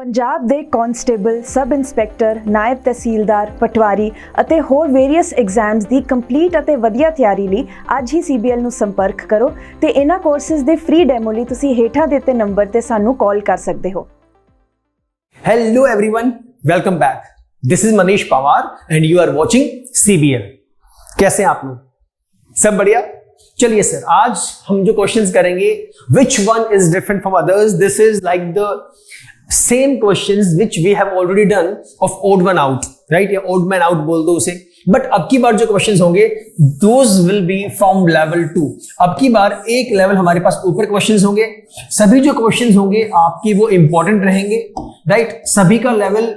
ਪੰਜਾਬ ਦੇ constable, sub inspector, ਨਾਇਬ ਤਹਿਸੀਲਦਾਰ, ਪਟਵਾਰੀ ਅਤੇ ਹੋਰ ਵੇਰੀਅਸ ਐਗਜ਼ਾਮਸ ਦੀ ਕੰਪਲੀਟ ਅਤੇ ਵਧੀਆ ਤਿਆਰੀ ਲਈ ਅੱਜ ਹੀ CBL ਨੂੰ ਸੰਪਰਕ ਕਰੋ ਤੇ ਇਹਨਾਂ ਕੋਰਸਿਸ ਦੇ ਫ੍ਰੀ ਡੈਮੋ ਲਈ ਤੁਸੀਂ ਹੇਠਾਂ ਦਿੱਤੇ ਨੰਬਰ ਤੇ ਸਾਨੂੰ ਕਾਲ ਕਰ ਸਕਦੇ ਹੋ। Hello everyone, welcome back. This is Manish Pawar and you are watching CBL. कैसे हैं आप लोग? सब बढ़िया? चलिए सर, आज हम जो क्वेश्चंस करेंगे, which one is different from others? This is like the same questions which we have already done of odd one out, right? या odd man out बोल दो उसे. बट अब की बार जो क्वेश्चंस होंगे, those will be from level 2. अब की बार एक लेवल हमारे पास ऊपर क्वेश्चंस होंगे. सभी जो क्वेश्चंस होंगे आपके वो इंपॉर्टेंट रहेंगे, राइट? सभी का लेवल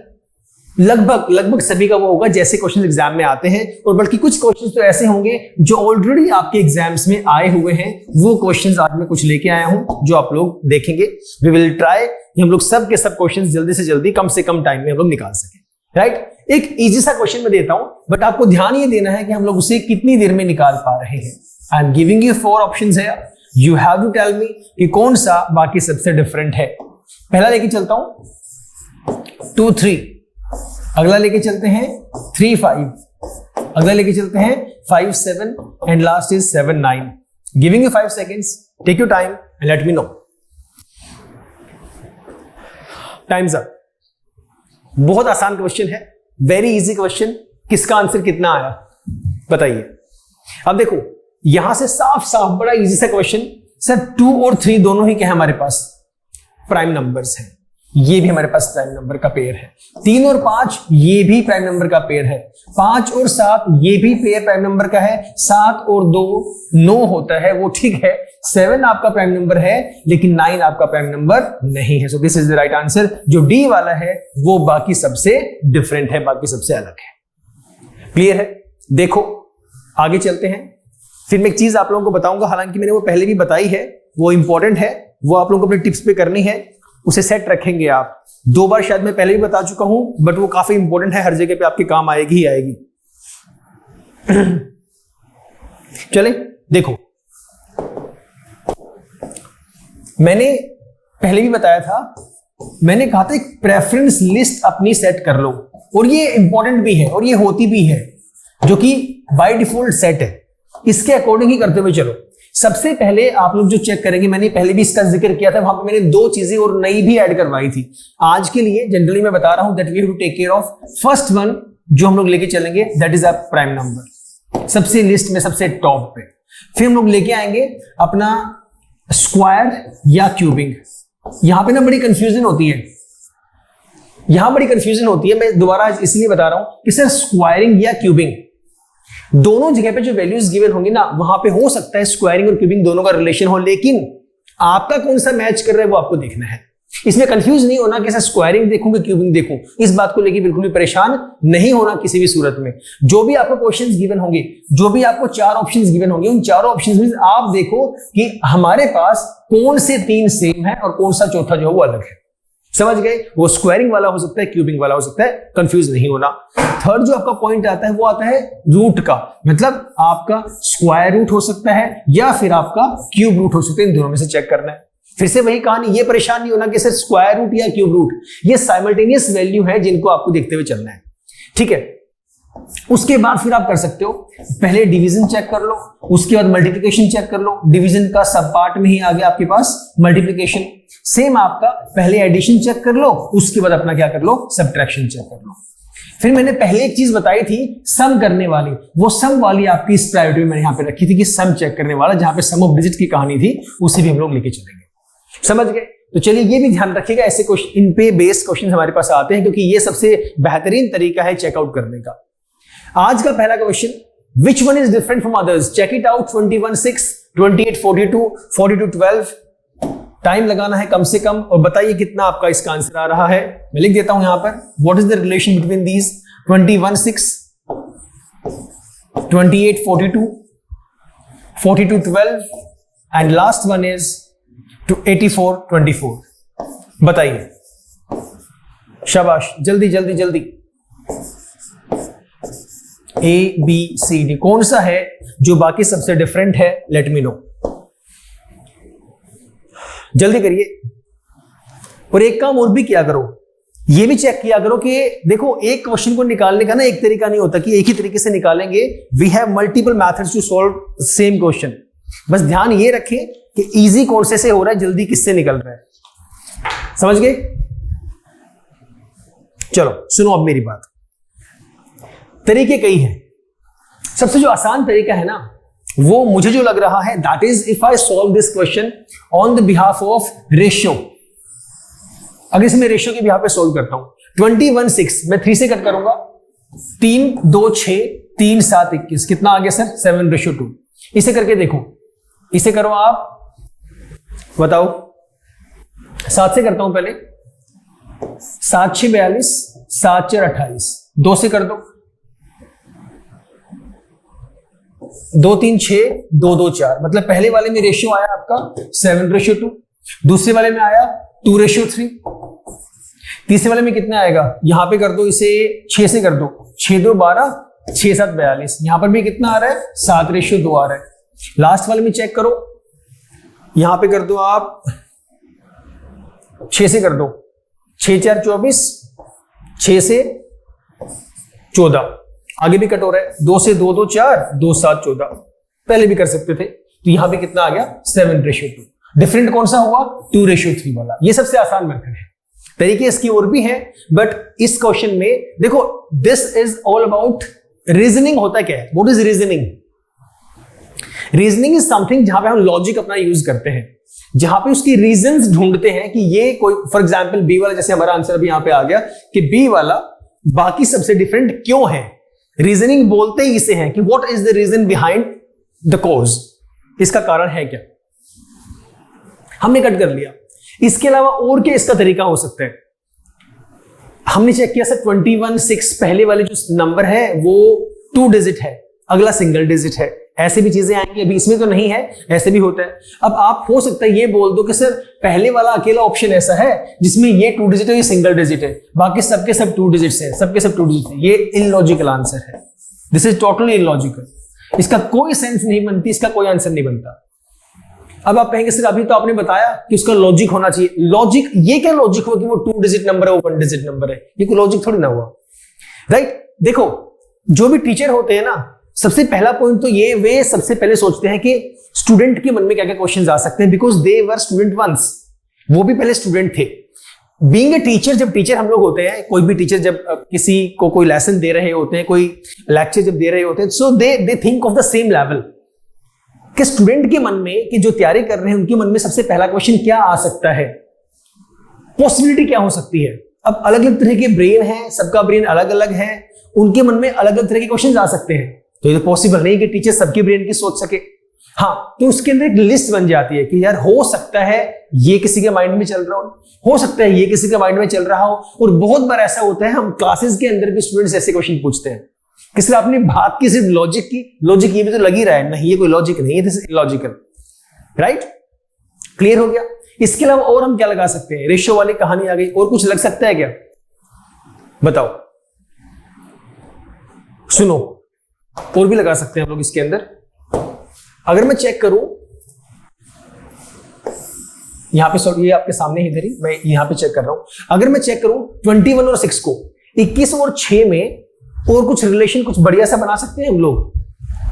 लगभग सभी का वो होगा जैसे क्वेश्चंस एग्जाम में आते हैं, और बल्कि कुछ क्वेश्चंस तो ऐसे होंगे जो ऑलरेडी आपके एग्जाम्स में आए हुए हैं. वो क्वेश्चंस आज मैं कुछ लेके आया हूं जो आप लोग देखेंगे. वी विल ट्राई हम लोग सब के सब क्वेश्चंस जल्दी से जल्दी कम से कम टाइम में हम लोग निकाल सकें, राइट? एक इजी सा क्वेश्चन मैं देता हूं, बट आपको ध्यान ये देना है कि हम लोग उसे कितनी देर में निकाल पा रहे हैं. I am giving you 4 options है. You have to tell me कि कौन सा बाकी सबसे डिफरेंट है. पहला लेके चलता हूं 2 3, अगला लेके चलते हैं 3 5, अगला लेके चलते हैं 5 7 and last is 7 9. Giving you 5 seconds. Take your time and let me know. Time's up. बहुत आसान क्वेश्चन है, वेरी इजी क्वेश्चन. किसका आंसर कितना आया बताइए. अब देखो यहां से साफ साफ बड़ा इजी सा क्वेश्चन. सर 2 और 3 दोनों ही क्या है हमारे पास? प्राइम नंबर्स हैं. ये भी हमारे पास प्राइम नंबर का पेयर है. 3 और 5 ये भी प्राइम नंबर का पेयर है. 5 और 7 ये भी पेयर प्राइम नंबर का है. 7 और 2 9 होता है, वो ठीक है. 7 आपका प्राइम नंबर है लेकिन 9 आपका प्राइम नंबर नहीं है. So this is the right answer. जो डी वाला है वो बाकी सबसे डिफरेंट है, बाकी सबसे अलग है. क्लियर है? देखो आगे चलते हैं. फिर मैं एक चीज आप लोगों को बताऊंगा, हालांकि मैंने वो पहले भी बताई है, वो इंपॉर्टेंट है, वो आप लोगों को अपने टिप्स पे करनी है. उसे सेट रखेंगे आप. 2 बार शायद मैं पहले भी बता चुका हूं, बट वो काफी इंपॉर्टेंट है, हर जगह पे आपके काम आएगी ही आएगी. चले देखो, मैंने पहले भी बताया था, मैंने कहा था एक प्रेफरेंस लिस्ट अपनी सेट कर लो, और ये इंपॉर्टेंट भी है और ये होती भी है, जो कि बाय डिफॉल्ट सेट है. इसके अकॉर्डिंग ही करते हुए चलो. सबसे पहले आप लोग जो चेक करेंगे, मैंने पहले भी इसका जिक्र किया था, वहां पे मैंने 2 चीजें और नई भी ऐड करवाई थी. आज के लिए जनरली मैं बता रहा हूं that we have to take care of. First one जो हम लोग लेके चलेंगे that is a prime number, सबसे लिस्ट में सबसे टॉप पे. फिर हम लोग लेके आएंगे अपना स्क्वायर या क्यूबिंग. यहां पे ना बड़ी कंफ्यूजन होती है, मैं दोबारा इसलिए बता रहा हूं कि सर स्क्वायरिंग या क्यूबिंग दोनों जगह पे जो वैल्यूज गिवन होंगी ना, वहां पे हो सकता है स्क्वायरिंग और क्यूबिंग दोनों का रिलेशन हो, लेकिन आपका कौन सा मैच कर रहा है वो आपको देखना है. इसमें कंफ्यूज नहीं होना कि सर स्क्वायरिंग देखूं कि क्यूबिंग देखूं. इस बात को लेकर बिल्कुल भी परेशान नहीं होना किसी भी सूरत में. जो भी आपको क्वेश्चंस गिवन होंगे, जो भी आपको 4 ऑप्शंस गिवन होंगे, उन 4 ऑप्शंस में आप देखो कि हमारे पास कौन से 3 सेम है और कौन सा चौथा जो है वो अलग है. समझ गए? वो स्क्वायरिंग वाला हो सकता है, क्यूबिंग वाला हो सकता है, कंफ्यूज नहीं होना. थर्ड जो आपका पॉइंट आता है वो आता है रूट का. मतलब आपका स्क्वायर रूट हो सकता है या फिर आपका क्यूब रूट हो सकता है. इन दोनों में से चेक करना है. फिर से वही कहानी, ये परेशान नहीं होना कि सर स्क्वायर रूट या क्यूब रूट, ये साइमल्टेनियस वैल्यू है जिनको आपको देखते हुए चलना है. ठीक है? उसके बाद फिर आप कर सकते हो, पहले डिवीजन चेक कर लो, उसके बाद मल्टीप्लिकेशन चेक कर लो. डिवीजन का सब पार्ट में ही आ गया आपके पास मल्टीप्लिकेशन. सेम आपका पहले एडिशन चेक कर लो, उसके बाद अपना क्या कर लो, सब्ट्रैक्शन चेक कर लो. फिर मैंने पहले एक चीज बताई थी सम करने वाली, वो सम वाली आपकी इस प्रायोरिटी में मैंने यहां पे रखी थी कि सम चेक करने वाला, जहां पे सम ऑफ डिजिट की कहानी थी, उसे भी हम लोग लेके चलेंगे. समझ गए? तो चलिए ये भी ध्यान रखिएगा, ऐसे क्वेश्चन, इन पे बेस्ड क्वेश्चन हमारे पास आते हैं, क्योंकि ये सबसे बेहतरीन तरीका है चेकआउट करने का. आज का पहला question, which one is different from others? Check it out. 21 6, 28 42, 42 12. Time लगाना है कम से कम, और बताइए कितना आपका इसका आंसर आ रहा है. मैं लिख देता हूं यहां पर, what is the relation between these? 21 6, 28 42, 42 12 and last one is 84 24. बताइए. शाबाश, जल्दी जल्दी जल्दी. ABCD कौन सा है जो बाकी सबसे डिफरेंट है? Late me no. जल्दी करिए. और एक काम और भी किया करो, ये भी चेक किया करो कि देखो एक क्वेश्चन को निकालने का ना एक तरीका नहीं होता कि एक ही तरीके से निकालेंगे. We have multiple methods to solve same question. बस ध्यान ये रखें कि इजी कौन से हो रहा है, जल्दी किससे निकल रहा है. समझ गए? चलो सुनो अब मेरी बात. तरीके कई हैं. सबसे जो आसान तरीका है ना, वो मुझे जो लग रहा है, that is if I solve this question on the behalf of ratio. अगर इसे मैं रेशियो के बिहाफ पे सॉल्व करता हूं, 21 6 मैं 3 से कट करूंगा. 3 2 6 3 7 21 कितना आ गया सर? 7:2. इसे करके देखो, इसे करो आप, बताओ. 7 से करता हूं पहले. 7 6 42, 7 4 28. 2 से कर दो. 2 3 6 2 2 4. मतलब पहले वाले में रेशियो आया आपका 7:2. दूसरे वाले में आया 2:3. तीसरे वाले में कितना आएगा? यहां पे कर दो इसे 6 से कर दो. 6 2 12, 6 7 42. यहां पर भी कितना आ रहा है? 7:2 आ रहा है. लास्ट वाले में चेक करो, यहां पे कर दो आप 6 से कर दो. 6 4 24, 6 से 14. आगे भी कट हो रहा है. 2 से 2 2 4, 2 7 14. पहले भी कर सकते थे. तो यहां पे कितना आ गया? 7:2. डिफरेंट कौन सा हुआ? 2:3 वाला. ये सबसे आसान मेथड है. तरीके इसकी और भी है, बट इस क्वेश्चन में देखो, this is all about reasoning. होता क्या है? What is reasoning? Reasoning is something जहां पे हम लॉजिक अपना यूज करते हैं, जहां पे उसकी रीजंस ढूंढते हैं कि ये कोई, फॉर एग्जांपल बी वाला, जैसे हमारा आंसर अभी यहां पे आ गया कि बी वाला बाकी सबसे डिफरेंट क्यों है. रीजनिंग बोलते ही इसे हैं कि what is the reason behind the cause. इसका कारण है क्या? हमने कट कर लिया. इसके अलावा और क्या इसका तरीका हो सकता है? हमने चेक किया सर 21 6 पहले वाले जो नंबर है वो 2 डिजिट है, अगला सिंगल डिजिट है. ऐसे भी चीजें आएंगी. अभी इसमें तो नहीं है, ऐसे भी होता है. अब आप हो सकता है ये बोल दो कि सर पहले वाला अकेला ऑप्शन ऐसा है जिसमें ये 2 डिजिट है, ये सिंगल डिजिट है, बाकी सबके सब 2 डिजिट्स है, सबके सब 2 डिजिट है. ये इलॉजिकल आंसर है. This is totally illogical. इसका कोई सेंस नहीं बनती, इसका कोई आंसर नहीं बनता. अब आप कहेंगे सर अभी तो आपने बताया कि उसका लॉजिक होना चाहिए. लॉजिक, ये क्या लॉजिक हुआ कि वो 2 डिजिट नंबर है, वो 1 डिजिट नंबर है? ये कोई लॉजिक थोड़ी ना हुआ, राइट? देखो, जो भी टीचर होते हैं ना, सबसे पहला पॉइंट तो ये, वे सबसे पहले सोचते हैं कि स्टूडेंट के मन में क्या क्या क्वेश्चंस आ सकते हैं, because they were student once. वो भी पहले स्टूडेंट थे. बीइंग ए टीचर, जब टीचर हम लोग होते हैं, कोई भी टीचर जब किसी को कोई लेसन दे रहे होते हैं, कोई लेक्चर जब दे रहे होते हैं, so they think of the same level कि स्टूडेंट के मन में, कि जो तैयारी कर रहे हैं उनके मन में सबसे पहला क्वेश्चन क्या आ सकता है, पॉसिबिलिटी क्या हो सकती है. अब अलग अलग तरह के ब्रेन है, सबका ब्रेन अलग अलग है, उनके मन में अलग अलग तरह के क्वेश्चन आ सकते हैं. तो ये तो पॉसिबल नहीं कि टीचर सबके ब्रेन की सोच सके. हाँ, तो उसके अंदर एक लिस्ट बन जाती है कि यार हो सकता है ये किसी के माइंड में चल रहा हो सकता है ये किसी के माइंड में चल रहा हो. और बहुत बार ऐसा होता है, हम क्लासेस के अंदर भी स्टूडेंट्स ऐसे क्वेश्चन पूछते हैं कि सर आपने बात की सिर्फ लॉजिक की, लॉजिक ये भी तो लग ही रहा है. नहीं, ये कोई लॉजिक नहीं है, this is illogical. Right? Clear हो गया? इसके अलावा और हम क्या लगा सकते हैं? रेशियो वाली कहानी आ गई. और कुछ लग सकता है क्या? बताओ, सुनो. और भी लगा सकते हैं हम लोग इसके अंदर. अगर मैं चेक करूं, यहां पे, ये आपके सामने ही, इधर ही मैं यहां पे चेक कर रहा हूं. अगर मैं चेक करूं 21 और 6 को, 21 और 6 में और कुछ रिलेशन कुछ बढ़िया सा बना सकते हैं हम लोग.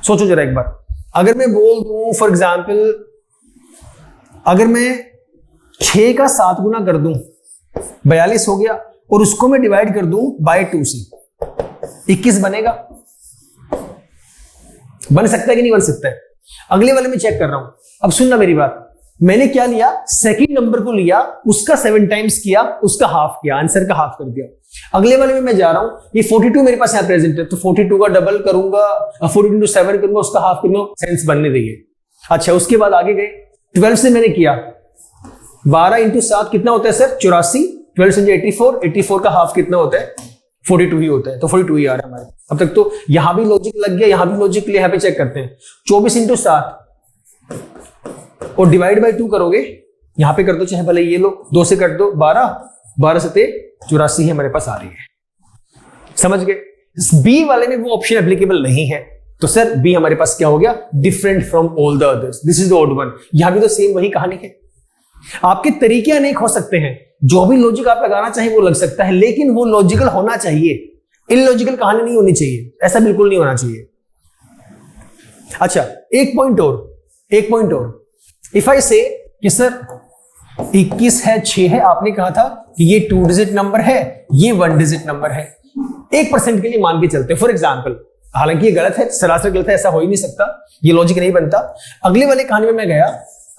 सोचो जरा एक बार. अगर मैं बोल दूं फॉर एग्जाम्पल, अगर मैं 6 का 7 गुना कर दूं, 42 हो गया, और उसको मैं डिवाइड कर दूं बाय 2 से, 21 बनेगा? बन सकता है कि नहीं बन सकता है? अगले वाले में चेक कर रहा हूं. अब सुनना मेरी बात. मैंने क्या लिया? सेकंड नंबर को लिया, उसका 7 टाइम्स किया, उसका हाफ किया, आंसर का हाफ कर दिया. अगले वाले में मैं जा रहा हूं, ये 42 मेरे पास यहां प्रेजेंट है, तो 42 का डबल करूंगा, 42 into 7 करूंगा, उसका हाफ करूंगा. सेंस बनने देंगे. अच्छा, उसके बाद आगे गए. 12 से मैंने किया, 12 into 7 कितना होता है सर? 84. 12 से 84, 84 का हाफ कितना होता है? 42 ही होता है. तो 42 ही आ रहा है हमारे. अब तक तो यहां भी लॉजिक लग गया, यहां भी लॉजिक लिया. यहां पे चेक करते हैं. 24 into 7 और डिवाइड बाय 2 करोगे, यहां पे कर दो, चाहे भले ये लो, 2 से कट दो, 12, 12 से 84 ही हमारे पास आ रही है. समझ गए? बी वाले में वो ऑप्शन एप्लीकेबल नहीं है, तो सर बी हमारे पास क्या हो गया? Different from all the others. This is the odd one. यहां भी तो सेम वही कहानी है. आपके तरीके अनेक हो सकते हैं, जो भी लॉजिक आप लगाना चाहिए वो लग सकता है, लेकिन वो लॉजिकल होना चाहिए, इलॉजिकल कहानी नहीं होनी चाहिए, ऐसा बिल्कुल नहीं होना चाहिए। अच्छा, एक पॉइंट और, इफ आई से कि सर 21 है 6 है, आपने कहा था कि ये 2 डिजिट नंबर है, ये 1 डिजिट नंबर है, 1% के लिए मान के चलते हैं फॉर एग्जाम्पल, हालांकि ये गलत है, सरासर गलत है, ऐसा हो ही नहीं सकता, ये लॉजिक नहीं बनता। अगले वाले कहानी में मैं गया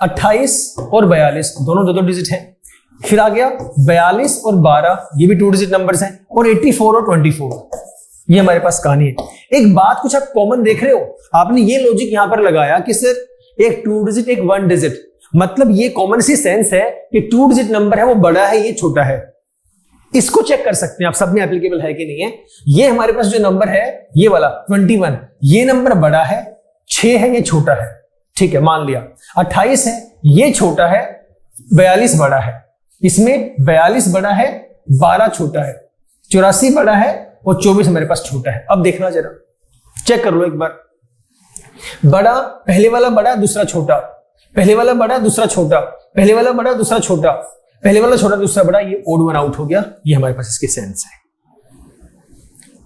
28 और 42 दोनों 2 डिजिट हैं, फिर आ गया 42 और 12, ये भी 2 डिजिट नंबर्स हैं, और 84 और 24, ये हमारे पास कहानी है। एक बात कुछ आप कॉमन देख रहे हो, आपने ये लॉजिक यहां पर लगाया कि सर एक 2 डिजिट एक 1 डिजिट, मतलब ये कॉमन सी सेंस है कि 2 डिजिट नंबर है वो बड़ा है, ये छोटा है। इसको चेक कर सकते हैं आप, सब में एप्लीकेबल है कि नहीं है। ये हमारे पास जो नंबर है ये वाला 21, ये नंबर बड़ा है, 6 है ये छोटा है, ठीक है मान लिया। 28 है ये छोटा है, 42 बड़ा है, इसमें 42 बड़ा है, 12 छोटा है, 84 बड़ा है और 24 हमारे पास छोटा है। अब देखना जरा, चेक कर लो एक बार, बड़ा पहले वाला बड़ा दूसरा छोटा, पहले वाला बड़ा दूसरा छोटा, पहले वाला बड़ा दूसरा छोटा, पहले वाला छोटा दूसरा बड़ा, ये ओड वन आउट हो गया, ये हमारे पास इसकी सेंस है।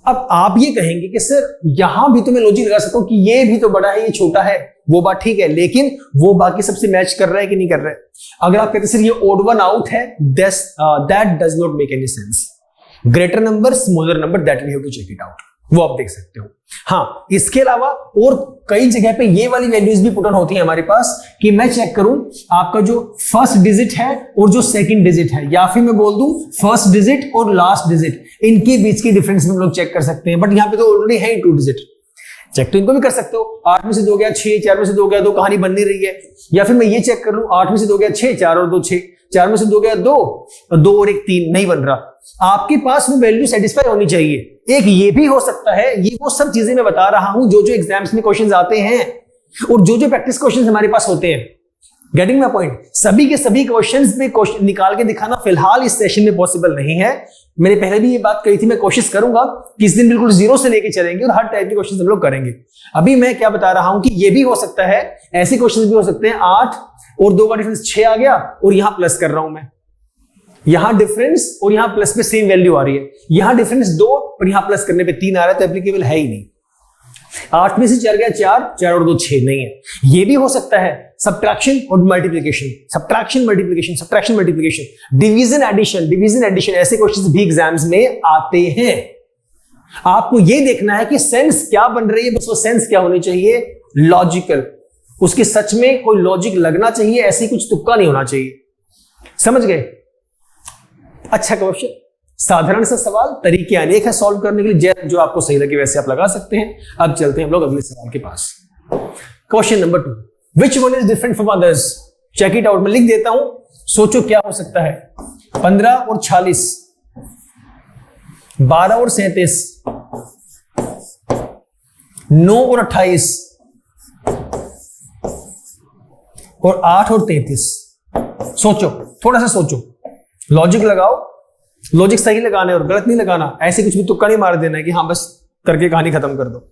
अब आप ये कहेंगे कि सर यहां भी तो मैं लॉजिक लगा सकता हूं कि ये भी तो बड़ा है ये छोटा है, वो बात ठीक है, लेकिन वो बाकी सबसे मैच कर रहा है कि नहीं कर रहा है। अगर आप कहते सर ये ओड वन आउट है, that does not make any sense. Greater number smaller number, that we have to check it out, वो आप देख सकते हो। हाँ, इसके अलावा और कई जगह पे ये वाली वैल्यूज भी पुट ऑन होती है हमारे पास कि मैं चेक करूं आपका जो फर्स्ट डिजिट है और जो सेकंड डिजिट है, या फिर मैं बोल दूं फर्स्ट डिजिट और लास्ट डिजिट, इनके बीच की डिफरेंस में हम लोग चेक कर सकते हैं। बट यहां पे तो ऑलरेडी है 2 डिजिट, चेक तो इनको भी कर सकते हो। 8 में से 2 गया 6, 4 में से 2 गया 2, कहानी बन नहीं रही है। या फिर मैं ये चेक कर लूं 8 में से 2 गया 6, 4 और 2 6, 4 में से 2 गया 2 और 1 3, नहीं बन रहा। आपके पास वो वैल्यू सेटिस्फाई होनी चाहिए। एक ये भी हो सकता है, ये वो सब चीजें मैं बता रहा हूं जो एग्जाम्स में क्वेश्चंस आते हैं और जो प्रैक्टिस क्वेश्चंस हमारे पास होते हैं। Getting my point? सभी के सभी क्वेश्चंस में क्वेश्चन निकाल के दिखाना फिलहाल इस सेशन में पॉसिबल नहीं है। मैंने पहले भी ये बात कही थी, मैं कोशिश करूंगा कि इस दिन बिल्कुल 0 से लेके चलेंगे और हर टाइप के क्वेश्चंस हम लोग करेंगे। अभी मैं क्या बता रहा हूं कि ये भी हो सकता है, ऐसे क्वेश्चंस भी हो सकते हैं 8 और 2 का डिफरेंस 6 आ गया और यहां प्लस कर रहा हूं मैं, यहां डिफरेंस और यहां प्लस पे सेम वैल्यू आ रही है, यहां डिफरेंस 2 और यहां प्लस करने पे 3 आ रहा है, तो एप्लीकेबल है ही नहीं। 8 में से 4 गया 4, 4 और 2 6, नहीं है। ये भी हो सकता है सब्ट्रैक्शन और multiplication, subtraction multiplication, subtraction multiplication, division addition, division addition, ऐसे क्वेश्चंस भी एग्जाम्स में आते हैं। आपको ये देखना है कि सेंस क्या बन रही है, बस वो सेंस क्या होनी चाहिए, लॉजिकल, उसके सच में कोई लॉजिक लगना चाहिए, ऐसे कुछ तुक्का नहीं होना चाहिए। समझ गए? अच्छा क्वेश्चन, साधारण सा सवाल, तरीके अनेक है सॉल्व करने के लिए, जो आपको सही लगे वैसे आप लगा सकते हैं। अब चलते हैं हम लोग अगले सवाल के पास। Question number 2, which one is different from others? Check it out, मैं लिख देता हूं, सोचो क्या हो सकता है। 15 और 46, 12 और 37, 9 और 28 और 8 और 33। सोचो, थोड़ा सा सोचो, लॉजिक लगाओ, लॉजिक सही लगाना है और गलत नहीं लगाना, ऐसे कुछ भी तुक्का नहीं मार देना है कि हाँ बस करके कहानी खत्म कर दो।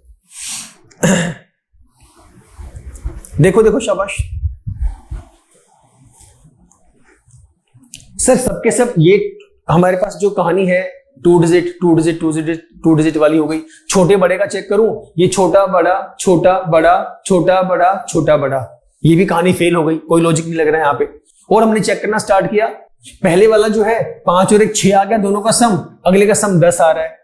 देखो देखो, शाबाश सर, सबके सब ये हमारे पास जो कहानी है 2 डिजिट 2 डिजिट 2 डिजिट 2 डिजिट वाली हो गई। छोटे बड़े का चेक करूं, ये छोटा बड़ा छोटा बड़ा छोटा बड़ा छोटा बड़ा, ये भी कहानी फेल हो गई, कोई लॉजिक नहीं लग रहा है यहां पे। और हमने चेक करना स्टार्ट किया, पहले वाला जो है 5 और 1 6 आ गया, दोनों का सम, अगले का सम 10 आ रहा है,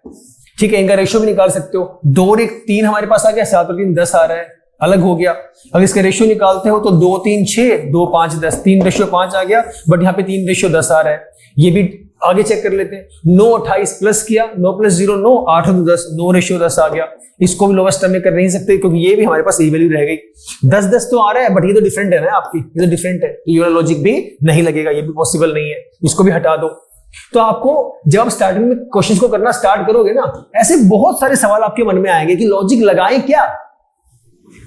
ठीक है, इनका रेशियो भी निकाल सकते हो। 2 और 1 3 हमारे पास आ गया, 7 और 3 10 आ रहा है, अलग हो गया। अगर इसका रेशियो निकालते हो तो 2 3 6, 2 5 10, 3 रेशियो 5 आ गया, बट यहाँ पे 3 रेशियो 10 आ रहा है। ये भी आगे चेक कर लेते हैं। 9 28 प्लस किया, 9 प्लस 0 9, 8 और 10, 9 रेशियो 10 आ गया। इसको भी लोवेस्ट टर्म में कर नहीं सकते क्योंकि ये भी हमारे पास यही वैल्यू रह गई। 10 10 तो आ रहा है, बट ये तो डिफरेंट है ना आपकी, ये तो डिफरेंट है, ये वाला लॉजिक भी नहीं लगेगा, ये भी पॉसिबल नहीं है, इसको भी हटा दो। तो आपको जब स्टार्टिंग में क्वेश्चंस को करना स्टार्ट करोगे ना, ऐसे बहुत सारे सवाल आपके मन में आएंगे कि लॉजिक लगाएं क्या,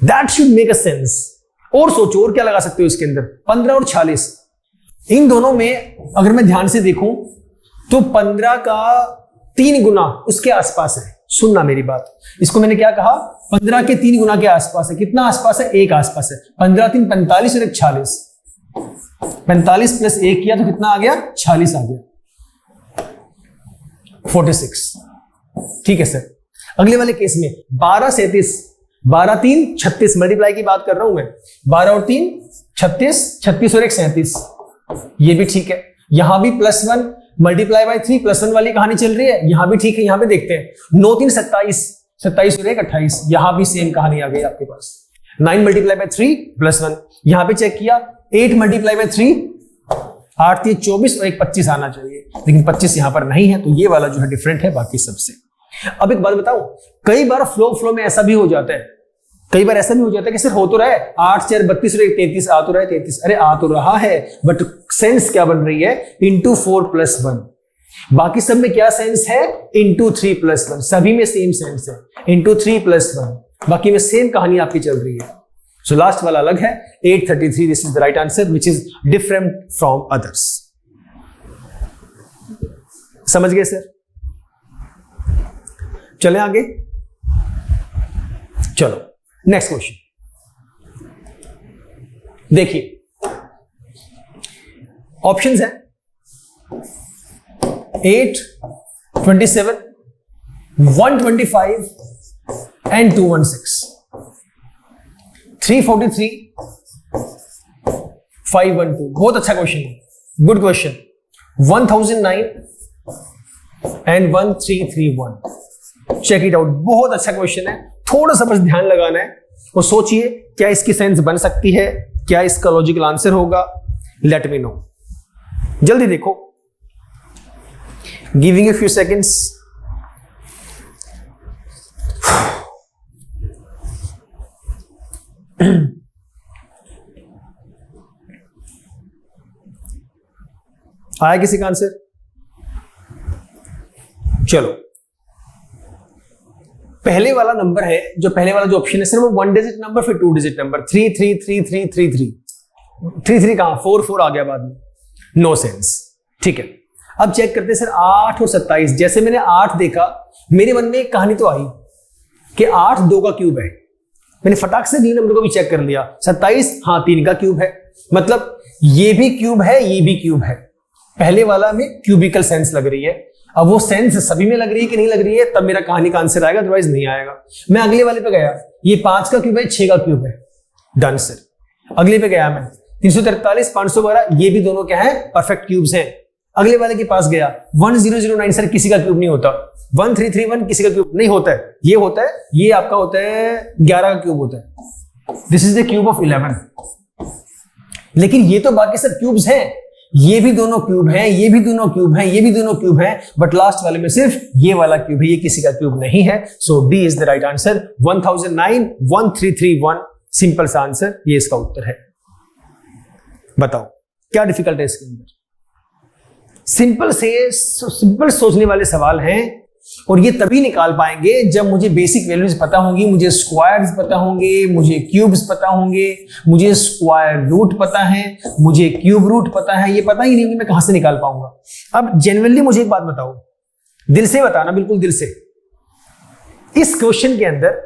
that should make a sense. और सोचो और क्या लगा सकते हो इसके अंदर। 15 और 46, इन दोनों में अगर मैं ध्यान से देखूं तो 15 का 3 गुना उसके आसपास है। सुनना मेरी बात, इसको मैंने क्या कहा, 15 के 3 गुना के आसपास है। कितना आसपास है? 1 आसपास है। 15 3 45 और 1 46। 45 प्लस 1 किया तो कितना आ गया? 46 आ गया, 46। ठीक है सर। अगले वाले केस में 12 37, 12 3 36, मल्टीप्लाई की बात कर रहा हूं मैं। 12 और 3 36, 36 और 1 37, ये भी ठीक है। यहां भी +1 मल्टीप्लाई बाय 3, +1 वाली कहानी चल रही है, यहां भी ठीक है। यहां पे देखते हैं 9 3 27, 27 और 1 28, यहां भी सेम कहानी आ गई आपके पास। 9 मल्टीप्लाई बाय 3 +1, यहां पे चेक किया 8 मल्टीप्लाई बाय 3, 8 3 24 और 1 25 आना चाहिए, लेकिन 25 यहां पर नहीं है, तो ये वाला जो है डिफरेंट है बाकी सबसे। अब एक बात बताऊं, कई बार फ्लो में ऐसा भी हो जाता है, कई बार ऐसा भी हो जाता है कि सिर्फ हो तो रहा है 8 4 32 और 1 33, आ तो रहा है 33, अरे आ तो रहा है, बट सेंस क्या बन रही है? इंटू 4 + 1। बाकी सब में क्या सेंस है? इंटू 3 + 1, सभी में सेम सेंस है, इंटू 3 + 1, बाकी में सेम कहानी आपकी चल रही है। सो लास्ट वाला अलग है, 833, this is the right answer which is different from others. समझ गए सर? चलें आगे, चलो नेक्स्ट क्वेश्चन देखिए। ऑप्शंस है 8, 27, 125 एंड 216, 343, 512। बहुत अच्छा क्वेश्चन है, good question. 1009 and 1331, check it out, बहुत अच्छा क्वेश्चन है। थोड़ा सा बस ध्यान लगाना है और सोचिए क्या इसकी सेंस बन सकती है, क्या इसका लॉजिकल आंसर होगा। लेट मी नो, जल्दी देखो, गिविंग ए फ्यू सेकेंड्स। आया किसी का आंसर? चलो, पहले वाला नंबर है, जो पहले वाला जो ऑप्शन है सिर्फ वो 1 डिजिट नंबर, फिर 2 डिजिट नंबर, 3 3 3 3 3 3 3 3 कहां? 4 4 आ गया बाद में, नो सेंस। ठीक है, अब चेक करते हैं सर 8 और 27। जैसे मैंने 8 देखा, मेरे मन में एक कहानी तो आई कि 8 2 का क्यूब है, मैंने फटाक से 3 नंबर को भी चेक कर लिया। 27 हाँ 3 का क्यूब है, मतलब ये भी क्यूब है, ये भी क्यूब है। पहले वाला में क्यूबिकल सेंस लग रही है, अब वो सेंस सभी में लग रही है कि नहीं लग रही है, तब मेरा कहानी का आंसर आएगा, अदरवाइज नहीं आएगा। मैं अगले वाले पे गया, ये 5 का क्यूब है, 6 का क्यूब है, डन सर। अगले पे गया मैं 343, 512, ये भी दोनों क्या है? परफेक्ट क्यूब्स हैं। अगले वाले के पास गया 1009, सर किसी का क्यूब नहीं होता। 1331 किसी का क्यूब नहीं होता है, ये होता है, ये आपका होता है 11 का क्यूब होता है, this is the cube of 11। लेकिन ये तो बाकी सब क्यूब्स हैं, ये भी दोनों क्यूब हैं, ये भी दोनों क्यूब हैं, ये भी दोनों क्यूब हैं, बट लास्ट वाले में सिर्फ ये वाला क्यूब है, ये किसी का क्यूब नहीं है। So D is the right answer, 1009, 1331, simple सा आंसर, ये इसका उत्तर है। बताओ क्या डिफिकल्ट है इसके अंदर? सिंपल सोचने वाले सवाल हैं, और ये तभी निकाल पाएंगे जब मुझे बेसिक वैल्यूज पता होंगी, मुझे स्क्वायर्स पता होंगे, मुझे क्यूब्स पता होंगे, मुझे स्क्वायर रूट पता है, मुझे क्यूब रूट पता है। ये पता ही नहीं कि मैं कहां से निकाल पाऊंगा। अब जेन्युइनली मुझे एक बात बताओ, दिल से बताना, बिल्कुल दिल से, इस क्वेश्चन के अंदर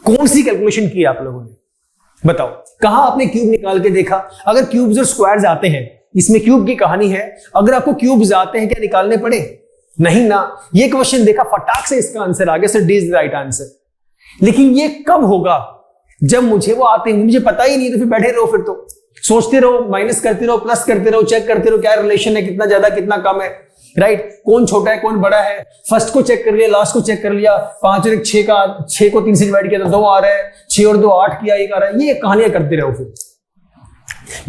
कौन सी कैलकुलेशन की आप लोगों ने? बताओ, कहां आपने क्यूब निकाल के देखा? अगर क्यूब्स और स्क्वायर्स आते हैं, इसमें क्यूब की कहानी है, अगर आपको क्यूब्स आते हैं क्या निकालने पड़े? नहीं ना। ये क्वेश्चन देखा, फटाक से इसका आंसर आ गया, sir D is the right answer. लेकिन ये कब होगा? जब मुझे वो आते हैं, मुझे पता ही नहीं, तो फिर बैठे रहो, फिर तो सोचते रहो, माइनस करते रहो, प्लस करते रहो, चेक करते रहो क्या रिलेशन है, कितना ज्यादा कितना कम है, राइट? कौन छोटा है कौन बड़ा है, फर्स्ट को चेक कर लिया, लास्ट को चेक कर लिया, 5 और 1 6 का, 6 को 3 से डिवाइड किया तो 2 आ रहा है, 6 और 2 8 किया 1 आ रहा है। ये कहानियां करते रहो। फिर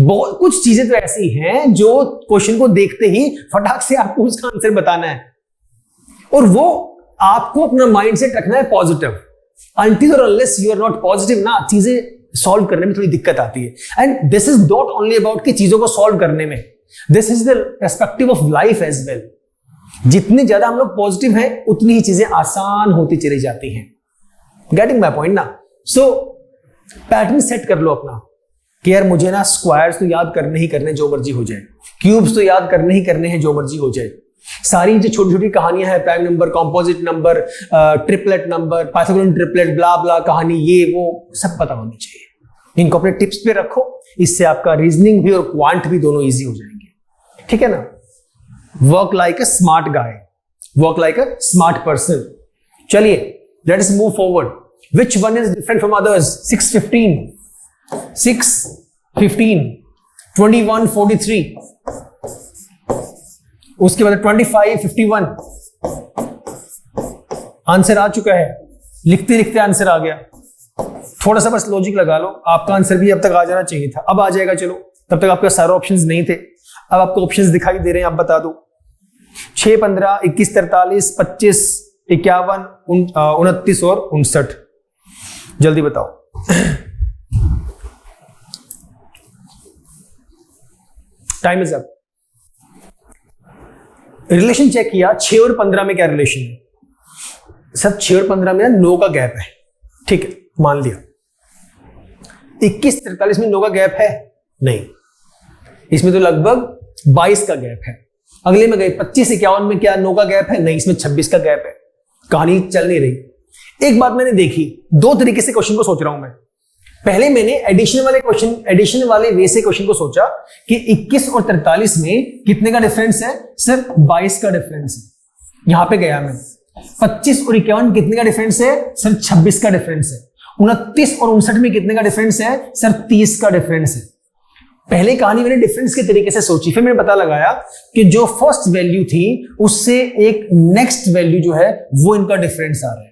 बहुत कुछ चीजें तो ऐसी हैं जो क्वेश्चन को देखते ही फटाक से आपको उसका आंसर बताना है, और वो आपको अपना माइंडसेट रखना है पॉजिटिव। अनटिल और unless you are not positive ना, चीजें सॉल्व करने में थोड़ी दिक्कत आती है। And this is not only about कि चीजों को सॉल्व करने में, this is the perspective of life as well. जितने ज्यादा हम लोग पॉजिटिव हैं, उतनी ही चीजें आसान होती चली जाती हैं। गेटिंग माय पॉइंट ना? सो पैटर्न सेट कर लो अपना कि यार मुझे ना स्क्वायर्स तो याद करने ही करने, जो मर्जी हो जाए, क्यूब्स तो याद करने ही करने हैं, जो मर्जी हो जाए। सारी जो छोटी छोटी कहानियां हैं, prime number, composite number, triplet number, Pythagorean triplet, blah blah कहानी, ये वो सब पता होनी चाहिए। इनको अपने टिप्स पे रखो, इससे आपका रीजनिंग भी और क्वांट भी दोनों इजी हो जाएंगे, ठीक है ना। Work like a smart guy, work like a smart person. चलिए let us move forward. Which one is different from others? 615, 615, 21, 43, उसके बाद 25, 51। आंसर आ चुका है, लिखते लिखते आंसर आ गया। थोड़ा सा बस लॉजिक लगा लो, आपका आंसर भी अब तक आ जाना चाहिए था, अब आ जाएगा। चलो, तब तक आपके सारे ऑप्शंस नहीं थे, अब आपको ऑप्शंस दिखाई दे रहे हैं, आप बता दो। 6, 15, 21, 43, 25, 51, 29 और 59। जल्दी बताओ। Time is up. Relation check किया, 6 और 15 में क्या रिलेशन है? सर 6 और 15 में 9 का गैप है, ठीक है, मान लिया। 21, 43 में 9 का गैप है? नहीं, इसमें तो लगभग 22 का गैप है। अगले में गए 25, 51 में क्या 9 का गैप है? नहीं, इसमें 26 का गैप है। कहानी चल नहीं रही। एक बात मैंने देखी, दो तरीके से क्वेश्चन को सोच रहा हूं मैं। पहले मैंने एडिशन वाले वे से क्वेश्चन को सोचा कि 21 और 43 में कितने का डिफरेंस है? सर 22 का डिफरेंस है। यहां पे गया मैं। 25 और 51 कितने का डिफरेंस है? सर 26 का डिफरेंस है। 29 और 59 में कितने का डिफरेंस है? सर 30 का डिफरेंस है। पहले कहानी मैंने डिफरेंस के तरीके से सोची, फिर मैंने पता लगाया कि जो फर्स्ट वैल्यू थी उससे एक नेक्स्ट वैल्यू जो है वो इनका डिफरेंस आ रहा है।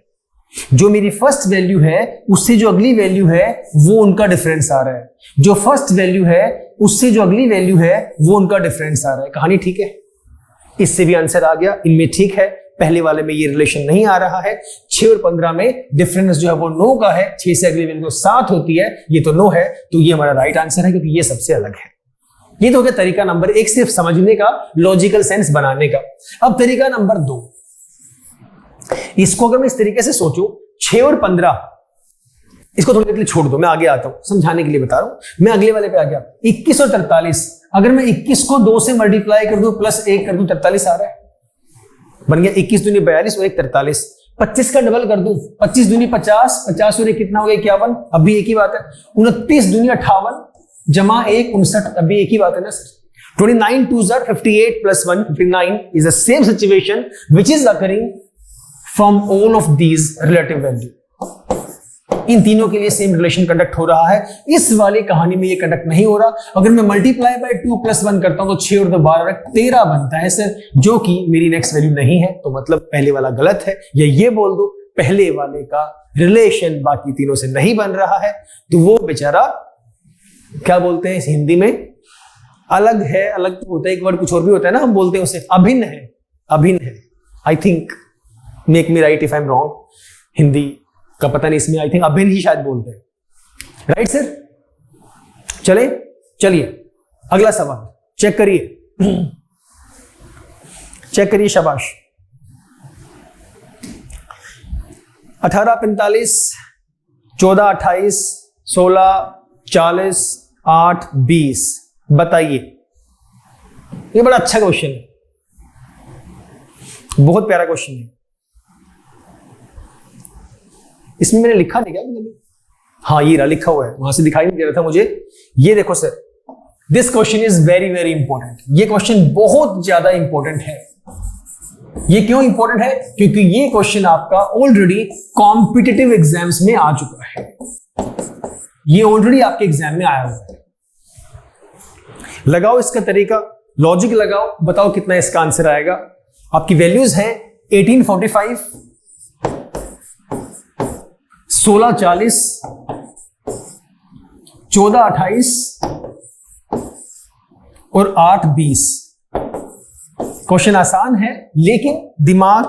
जो मेरी फर्स्ट वैल्यू है उससे जो अगली वैल्यू है वो उनका डिफरेंस आ रहा है। जो फर्स्ट वैल्यू है उससे जो अगली वैल्यू है वो उनका डिफरेंस आ रहा है। कहानी ठीक है, इससे भी आंसर आ गया, इनमें ठीक है। पहले वाले में ये रिलेशन नहीं आ रहा है। 6 और 15 में डिफरेंस जो है वो 9 का है, 6 से अगली वैल्यू 7 होती है, ये तो 9 है, तो ये हमारा राइट आंसर है क्योंकि ये सबसे अलग है। ये तो हो गया तरीका नंबर 1, सिर्फ समझने का, लॉजिकल सेंस बनाने का। अब तरीका नंबर 2, इसको अगर मैं इस तरीके से सोचूं, 6 और 15, इसको थोड़ी देर के लिए छोड़ दो, मैं आगे आता हूं, समझाने के लिए बता रहा हूं। मैं अगले वाले पे आ गया, 21 और 43। अगर मैं 21 को 2 से मल्टीप्लाई कर दूं प्लस 1 कर दूं, 43 आ रहा है, बन गया 21 दूनी 42 और 1 43। 25 का डबल कर दूं, 25 दूनी 50, 50 और 1 कितना हो गया? 51, अब भी एक ही बात है। 29 दूनी 58 जमा 1 59, अब भी एक ही बात है ना sir. 29 2s are 58 plus 1 59 is the same situation which is occurring from all of these relative value. इन तीनों के लिए सेम रिलेशन कंडक्ट हो रहा है, इस वाली कहानी में ये कंडक्ट नहीं हो रहा। अगर मैं मल्टीप्लाई बाय 2 + 1 करता हूं तो 6 और 2 12 13 बनता है सर, जो कि मेरी नेक्स्ट वैल्यू नहीं है। तो मतलब पहले वाला गलत है, या ये बोल दो पहले वाले का रिलेशन बाकी तीनों से नहीं बन रहा है, तो वो बेचारा क्या बोलते हैं इस हिंदी में, अलग है। अलग तो होता है, एक वर्ड कुछ और भी होता है ना, हम बोलते हैं उसे अभिन्न है, अभिन्न है। I think, make me right if I am wrong, Hindi का पता नहीं, इसमें आई थिंक अभिन्न ही शायद बोलते हैं, राइट सर। चलिए अगला सवाल चेक करिए, चेक करिए, शाबाश। 18 45, 14 28, 16 40, 8 20, बताइए। ये बड़ा अच्छा क्वेश्चन है, बहुत प्यारा क्वेश्चन है। इसमें मैंने लिखा नहीं क्या? हाँ, ये रहा, लिखा हुआ है, वहां से दिखाई नहीं दे रहा था मुझे। ये देखो sir, this question is very very important. ये क्वेश्चन बहुत ज्यादा इंपॉर्टेंट है। ये क्यों इंपॉर्टेंट है? क्योंकि ये क्वेश्चन आपका ऑलरेडी कॉम्पिटिटिव एग्जाम्स में आ चुका है। ये ऑलरेडी आपके एग्जाम में आया हुआ है। लगाओ इसका तरीका, लॉजिक लगाओ, बताओ कितना इसका आंसर आएगा। आपकी वैल्यूज है 1845, 1640, 1428 और 820। क्वेश्चन आसान है, लेकिन दिमाग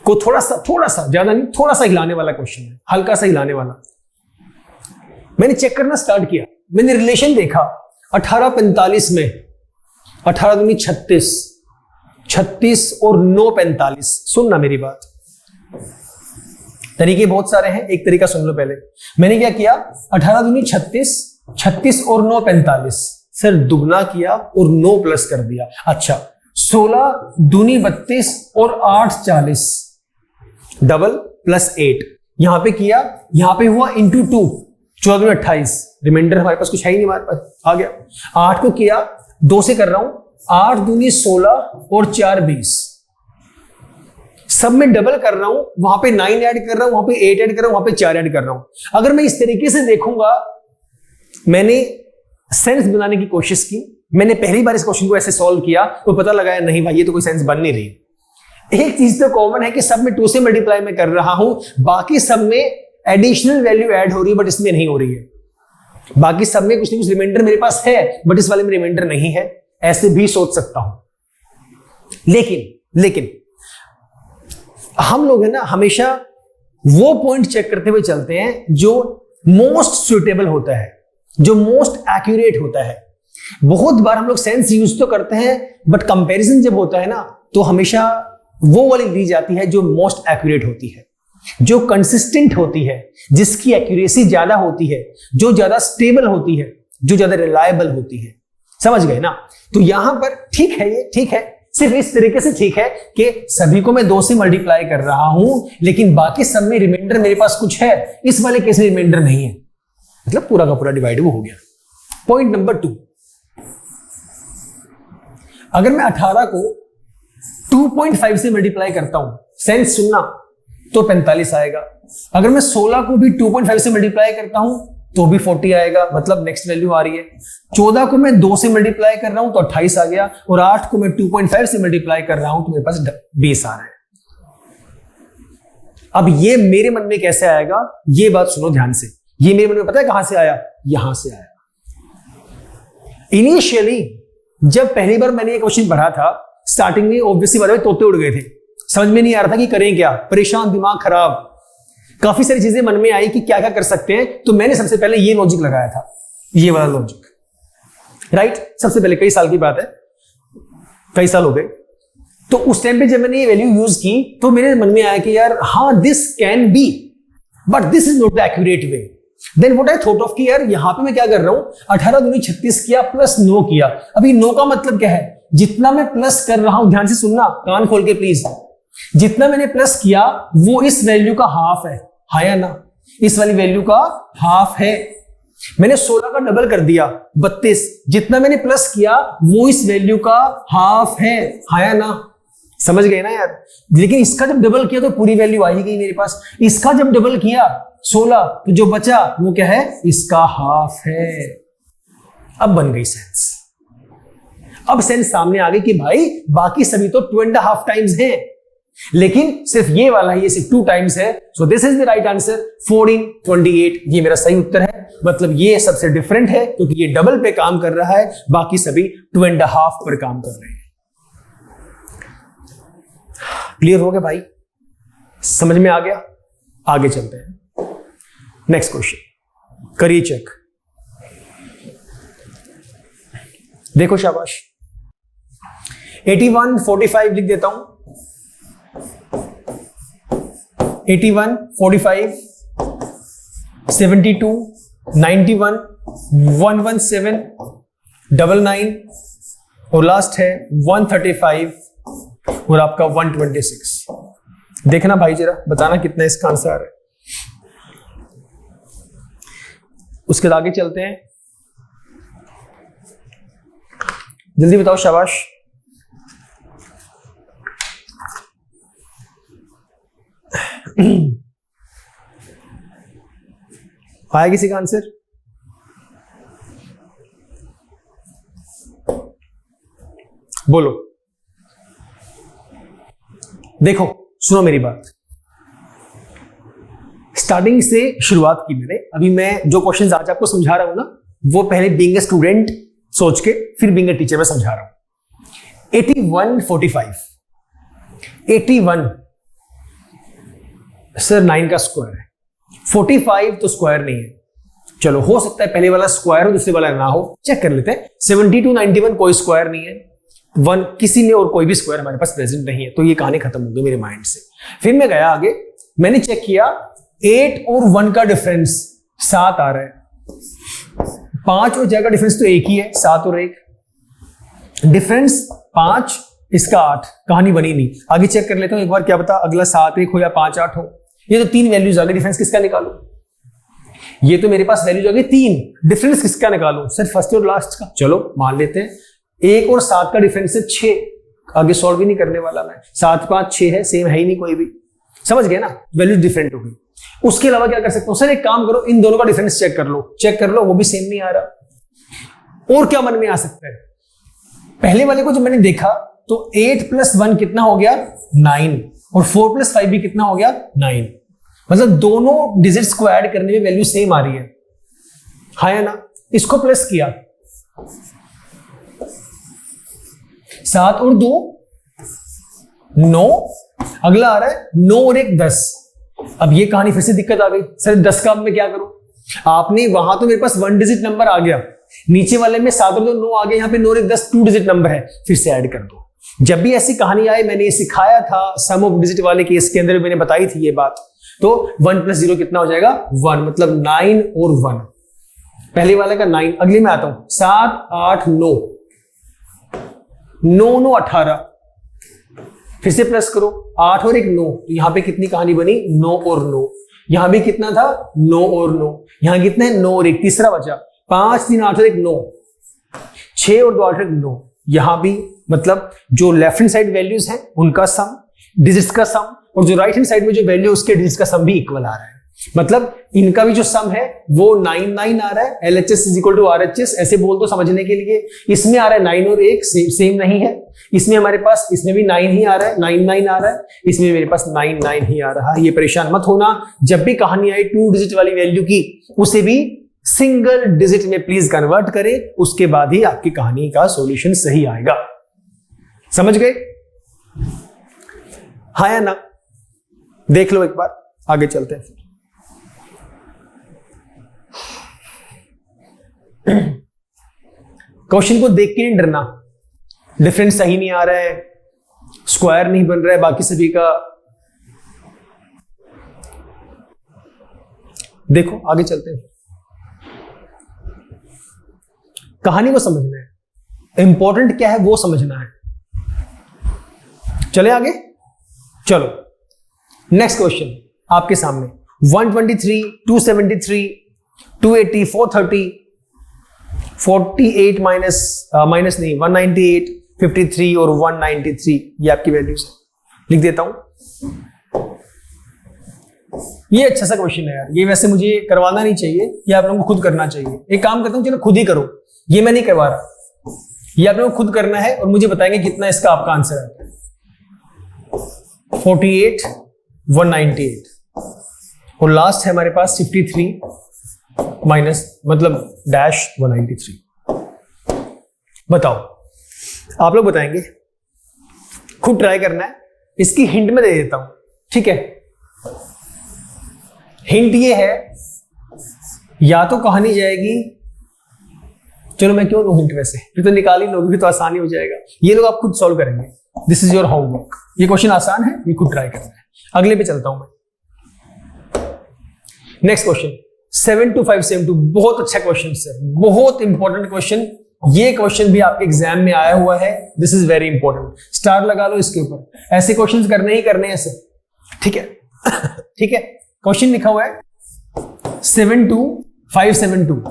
को थोड़ा सा ज्यादा नहीं, थोड़ा सा हिलाने वाला क्वेश्चन है, हल्का सा हिलाने वाला। मैंने चेक करना स्टार्ट किया, मैंने रिलेशन देखा 18 45 में, 18 दूनी 36, 36 और 9 45। सुनना मेरी बात, तरीके बहुत सारे हैं, एक तरीका सुन लो पहले। मैंने क्या किया, 18 दूनी 36, 36 और 9 45। सर दुगना किया और 9 प्लस कर दिया। अच्छा, 16 दूनी 32 और 8 40, डबल प्लस 8 यहां पे किया, यहां पे हुआ इंटू 2, 14 दूनी 28, रिमाइंडर हमारे पास कुछ है ही नहीं, हमारे पास आ गया। 8 को किया 2 से कर रहा हूं, 8 दूनी 16 और 4 20, सब में डबल कर रहा हूं, वहां पे 9 ऐड कर रहा हूं, वहां पे 8 ऐड कर रहा हूं, वहां पे 4 ऐड कर रहा हूं। अगर मैं इस तरीके से देखूंगा, मैंने सेंस बनाने की कोशिश की, मैंने पहली बार इस क्वेश्चन को ऐसे सॉल्व किया तो पता लगाया नहीं भाई ये तो कोई सेंस बन नहीं रही। एक चीज तो कॉमन है कि सब में 2 से मल्टीप्लाई में कर रहा हूं, बाकी सब में एडिशनल वैल्यू ऐड हो रही है बट इसमें नहीं हो रही है। बाकी सब में कुछ नहीं कुछ रिमाइंडर मेरे पास है बट इस वाले में रिमाइंडर नहीं है, ऐसे भी सोच सकता हूं। लेकिन हम लोग है ना हमेशा वो पॉइंट चेक करते हुए चलते हैं जो मोस्ट सुटेबल होता है, जो मोस्ट एक्यूरेट होता है। बहुत बार हम लोग सेंस यूज तो करते हैं बट कंपैरिजन जब होता है ना तो हमेशा वो वाली ली जाती है जो मोस्ट एक्यूरेट होती है, जो कंसिस्टेंट होती है, जिसकी एक्यूरेसी ज्यादा होती है, जो ज्यादा स्टेबल होती है, जो ज्यादा रिलायबल होती है। समझ गए ना? तो यहां पर ठीक है, ये ठीक है, सिर्फ इस तरीके से ठीक है कि सभी को मैं 2 से मल्टीप्लाई कर रहा हूं लेकिन बाकी सब में रिमाइंडर मेरे पास कुछ है, इस वाले केस में रिमाइंडर नहीं है, मतलब पूरा का पूरा डिवाइड वो हो गया। पॉइंट नंबर 2, अगर मैं 18 को 2.5 से मल्टीप्लाई करता हूं, सेंस सुनना, तो 45 आएगा। अगर मैं 16 को भी 2.5 से मल्टीप्लाई करता हूं तो भी 40 आएगा, मतलब नेक्स्ट वैल्यू आ रही है। 14 को मैं 2 से मल्टीप्लाई कर रहा हूं तो 28 आ गया, और 8 को मैं 2.5 से मल्टीप्लाई कर रहा हूं तो मेरे पास 20 आ रहा है। अब ये मेरे मन में कैसे आएगा, ये बात सुनो ध्यान से। ये मेरे मन में पता है कहां से आया? यहां से आया। इनिशियली जब पहली बार मैंने ये क्वेश्चन पढ़ा था, स्टार्टिंग में ऑब्वियसली बात है तोते उड़ गए थे, समझ में नहीं आ रहा था कि करें क्या, परेशान, दिमाग खराब, काफी सारी चीजें मन में आई कि क्या क्या कर सकते हैं। तो मैंने सबसे पहले ये लॉजिक लगाया था, ये वाला लॉजिक, राइट? सबसे पहले, कई साल की बात है, कई साल हो गए। तो उस टाइम पे जब मैंने ये वैल्यू यूज की तो मेरे मन में आया कि यार हाँ this can be but this is not the accurate way. Then what I thought of कि यार यहां पे मैं क्या कर रहा हूं, 18 दूनी 36 किया प्लस 9 किया। अभी 9 का मतलब क्या है? जितना मैं प्लस कर रहा हूं, ध्यान से सुनना, कान खोल के प्लीज, जितना मैंने प्लस किया वो इस वैल्यू का हाफ है, हाँ या ना? इस वाली वैल्यू का हाफ है। मैंने 16 का डबल कर दिया 32, जितना मैंने प्लस किया वो इस वैल्यू का हाफ है, हाँ या ना? समझ गए ना यार? लेकिन इसका जब डबल किया तो पूरी वैल्यू आई गई मेरे पास। इसका जब डबल किया 16 तो जो बचा वो क्या है? इसका हाफ है। अब बन गई सेंस। अब सेंस सामने आ गई कि भाई बाकी सभी तो 2.5 टाइम्स है, लेकिन सिर्फ ये वाला ये सिर्फ 2 टाइम्स है। So this is the right answer, 1428। ये मेरा सही उत्तर है। मतलब ये सबसे डिफरेंट है क्योंकि ये डबल पे काम कर रहा है, बाकी सभी 2.5 पर काम कर रहे हैं। क्लियर हो गया भाई? समझ में आ गया? आगे चलते हैं। नेक्स्ट क्वेश्चन करिए चेक। देखो शाबाश, 81 45 लिख देता हूं। 81 45 72 91 117 99 और लास्ट है 135 और आपका 126। देखना भाई जरा, बताना कितना इसका आंसर है। उसके आगे चलते हैं, जल्दी बताओ शाबाश। आया किसी का आंसर? बोलो। देखो सुनो मेरी बात, स्टार्टिंग से शुरुआत की मैंने। अभी मैं जो क्वेश्चंस आज आपको समझा रहा हूं ना, वो पहले बीइंग ए स्टूडेंट सोच के फिर बीइंग ए टीचर में समझा रहा हूं। 81 45 81 सर 9 का स्क्वायर है, 45 तो स्क्वायर नहीं है। चलो हो सकता है पहले वाला स्क्वायर हो दूसरे वाला ना हो, चेक कर लेते हैं। 72 91 कोई स्क्वायर नहीं है, 1 किसी में और कोई भी स्क्वायर हमारे पास प्रेजेंट नहीं है, तो ये कहानी खत्म हो गई मेरे माइंड से। फिर मैं गया आगे, मैंने चेक किया 8 और 1 का डिफरेंस 7 आ रहा है। 5 और 6 का डिफरेंस तो एक ही है, 7 और 1 डिफरेंस 5, इसका 8, कहानी बनी नहीं। आगे चेक कर लेता हूं एक बार, क्या पता अगला 7 1 हो या 5 8 हो। ये तो 3 वैल्यूज आ गई, डिफरेंस किसका निकालो? ये तो मेरे पास वैल्यू आ गई 3, डिफरेंस किसका निकालूं? सर फर्स्ट और लास्ट का। चलो मान लेते हैं 1 और 7 का डिफरेंस है 6, आगे सॉल्व भी नहीं करने वाला मैं। 7 5 6 है, सेम है ही नहीं कोई भी, समझ गए ना, वैल्यू डिफरेंट हो गई। उसके अलावा क्या कर सकता हूं? सर एक काम करो, इन दोनों का डिफरेंस चेक कर लो, वो भी सेम नहीं आ रहा। और क्या मन में आ सकता है? पहले वाले को जब मैंने देखा तो 8 + 1 कितना हो गया? 9, और 4 + 5 भी कितना हो गया? 9। मतलब दोनों डिजिट्स को ऐड करने में वैल्यू सेम आ रही है, हाँ या ना? इसको प्लस किया, 7 और 2 9, अगला आ रहा है 9 और 1 10। अब ये कहानी फिर से दिक्कत आ गई, सर 10 का अब मैं क्या करूं? आपने वहां तो मेरे पास 1 डिजिट नंबर आ गया, नीचे वाले में 7 और 2 9 आ गए, यहाँ पे 9 और 1 10 2 डिजिट नंबर है, फिर से ऐड कर दो। जब भी ऐसी कहानी आए, मैंने ये सिखाया था सम ऑफ डिजिट वाले केस के अंदर, मैंने बताई थी ये बात। तो 1 + 0 कितना हो जाएगा? 1, मतलब 9 और 1। पहले वाले का 9, अगले में आता हूं 7 8 9 9 9 18, फिर से प्लस करो 8 और 1 9, तो यहां पे कितनी कहानी बनी? 9 और 9। यहां भी कितना था? 9 और 9। यहां कितने? 9 और 1, तीसरा बचा 5 3 8 और 1 9, 6 और 2 8 और 1 9। यहां भी मतलब जो लेफ्ट हैंड साइड वैल्यूज हैं उनका सम, डिजिट्स का सम, और जो राइट हैंड साइड में जो वैल्यू उसके डिजिट्स का सम भी इक्वल आ रहा है। मतलब इनका भी जो सम है वो 9 9 आ रहा है। LHS = RHS ऐसे बोल दो समझने के लिए। इसमें आ रहा है 9 और 1 सेम नहीं है, इसमें हमारे पास, इसमें भी 9 ही आ रहा है, 9 9 आ रहा है, इसमें मेरे पास 9 9 ही आ रहा है। ये परेशान मत होना, जब भी कहानी आई 2 डिजिट वाली वैल्यू की, उसे भी सिंगल डिजिट में प्लीज कन्वर्ट करें, उसके बाद ही आपकी कहानी का सॉल्यूशन सही आएगा। समझ गए? हाँ या ना? देख लो एक बार, आगे चलते हैं। क्वेश्चन को देख के नहीं डरना, डिफरेंस सही नहीं आ रहा है, स्क्वायर नहीं बन रहा है बाकी सभी का। देखो आगे चलते हैं, कहानी को समझना है, इंपॉर्टेंट क्या है वो समझना है। चले आगे, चलो नेक्स्ट क्वेश्चन आपके सामने 123 273 280 430 48 माइनस नहीं 198 53 और 193, ये आपकी वैल्यूज है। लिख देता हूं, ये अच्छा सा क्वेश्चन है यार, ये वैसे मुझे करवाना नहीं चाहिए, ये आप लोगों को खुद करना चाहिए। एक काम करता हूं, चलो खुद ही करो, ये मैं नहीं करवा रहा, ये आप लोगों को खुद करना है और मुझे बताएंगे कितना इसका आपका आंसर है। 48 198 और लास्ट है हमारे पास 53 माइनस मतलब डैश 193। बताओ, आप लोग बताएंगे, खुद ट्राई करना है। इसकी हिंट में दे देता हूं, ठीक है? हिंट ये है, या तो कहानी जाएगी, चलो मैं क्यों दूं हिंट, वैसे फिर तो निकाल ही लोगे तो आसानी हो जाएगा। ये लोग आप खुद सॉल्व करेंगे, दिस इज योर होमवर्क। ये क्वेश्चन आसान है, ये खुद ट्राई करना है। अगले पे चलता हूं मैं, नेक्स्ट क्वेश्चन 72572, बहुत अच्छा क्वेश्चन सर, बहुत इंपॉर्टेंट क्वेश्चन। ये क्वेश्चन भी आपके एग्जाम में आया हुआ है, this is very important, star लगा लो इसके ऊपर। ऐसे क्वेश्चंस करने ही करने हैं सर, ठीक है? ठीक है, क्वेश्चन लिखा हुआ है 72572,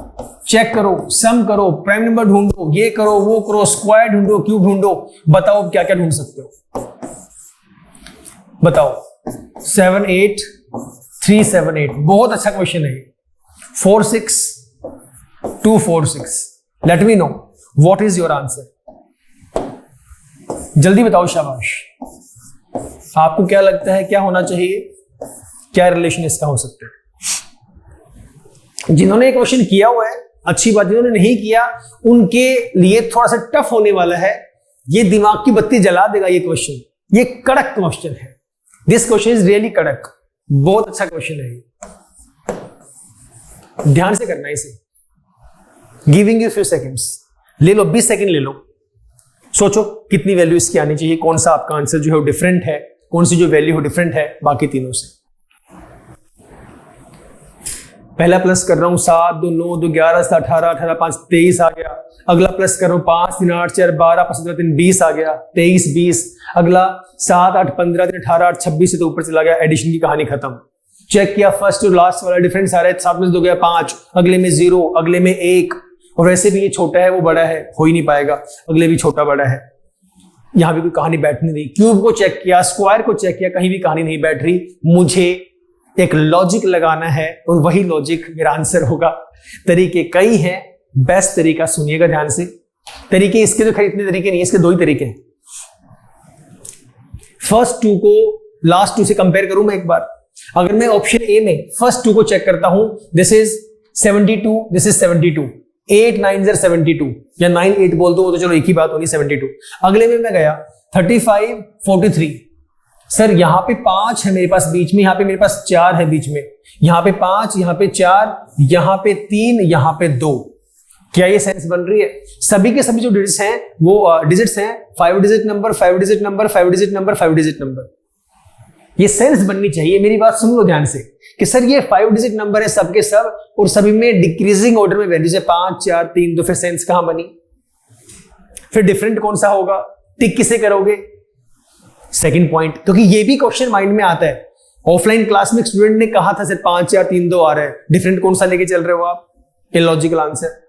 चेक करो, सम करो, प्राइम नंबर ढूंढो, ये करो वो करो, स्क्वायर ढूंढो, क्यूब ढूंढो, बताओ क्या क्या ढूंढ सकते हो, बताओ। 78378, बहुत अच्छा क्वेश्चन है। 46246, late me know what is your answer, जल्दी बताओ, शाबाश। आपको क्या लगता है क्या होना चाहिए, क्या रिलेशन इसका हो सकता है? जिन्होंने क्वेश्चन किया हुआ है अच्छी बात, जिन्होंने नहीं किया उनके लिए थोड़ा सा टफ होने वाला है, ये दिमाग की बत्ती जला देगा ये क्वेश्चन। ये कड़क क्वेश्चन है, दिस क्वेश्चन इज रियली कड़क, बहुत अच्छा क्वेश्चन है ये, ध्यान से करना इसे। गिविंग यू फ्यू सेकंड्स, ले लो 20 सेकंड ले लो, सोचो कितनी वैल्यू इसकी आनी चाहिए, कौन सा आपका आंसर जो है डिफरेंट है, कौन सी जो वैल्यू है डिफरेंट है बाकी तीनों से। पहला प्लस कर रहा हूं 7 2 9 2 11 7 18 18 5 23 आ गया। अगला प्लस कर रहा हूं 5 3 8 4 12 5 17 3 20 आ गया, 23 20। अगला 7 8 15 3 18 8 26 से तो ऊपर चला गया, एडिशन की कहानी खत्म। चेक किया फर्स्ट और लास्ट वाला डिफरेंस आ रहा है, साथ में 2 गया 5, अगले में 0, अगले में 1, और वैसे भी ये छोटा है वो बड़ा है, हो ही नहीं पाएगा, अगले भी छोटा बड़ा है, यहां भी कोई कहानी बैठ नहीं रही। क्यूब को चेक किया, स्क्वायर को चेक किया, कहीं भी कहानी नहीं बैठ रही। मुझे एक लॉजिक लगाना है और वही लॉजिक मेरा आंसर होगा। तरीके कई हैं, बेस्ट तरीका सुनिएगा ध्यान से। तरीके इसके तो खरीदने तरीके नहीं है, इसके 2 ही तरीके हैं। फर्स्ट 2 को लास्ट 2 से कंपेयर करूं मैं एक बार। अगर मैं ऑप्शन ए में फर्स्ट 2 को चेक करता हूं, दिस इज 72, दिस इज 72, 8 9 72, या 9 8 बोल दो तो चलो एक ही बात होगी, 72। अगले में मैं गया 35 43, सर यहां पे 5 है मेरे पास बीच में, यहां पे मेरे पास 4 है बीच में, यहां पे 5, यहां पे 4, यहां पे 3, यहां पे 2। क्या ये सेंस बन रही है? सभी के सभी जो डिजिट्स हैं वो डिजिट्स हैं 5 digit number, 5 digit number, 5 digit number, 5 digit number. ये सेंस बननी चाहिए। मेरी बात सुन लो ध्यान से कि सर ये 5 डिजिट नंबर है सबके सब, और सभी में डिक्रीजिंग ऑर्डर में वैल्यूज है 5 4 3, तो फिर सेंस कहां बनी? फिर डिफरेंट कौन सा होगा? टिक किसे करोगे? सेकंड पॉइंट, क्योंकि ये भी क्वेश्चन माइंड में आता है। ऑफलाइन क्लास में स्टूडेंट ने कहा था सर 5 4 3 2 आ रहा है, डिफरेंट कौन सा लेके चल रहे हो आप? Illogical answer.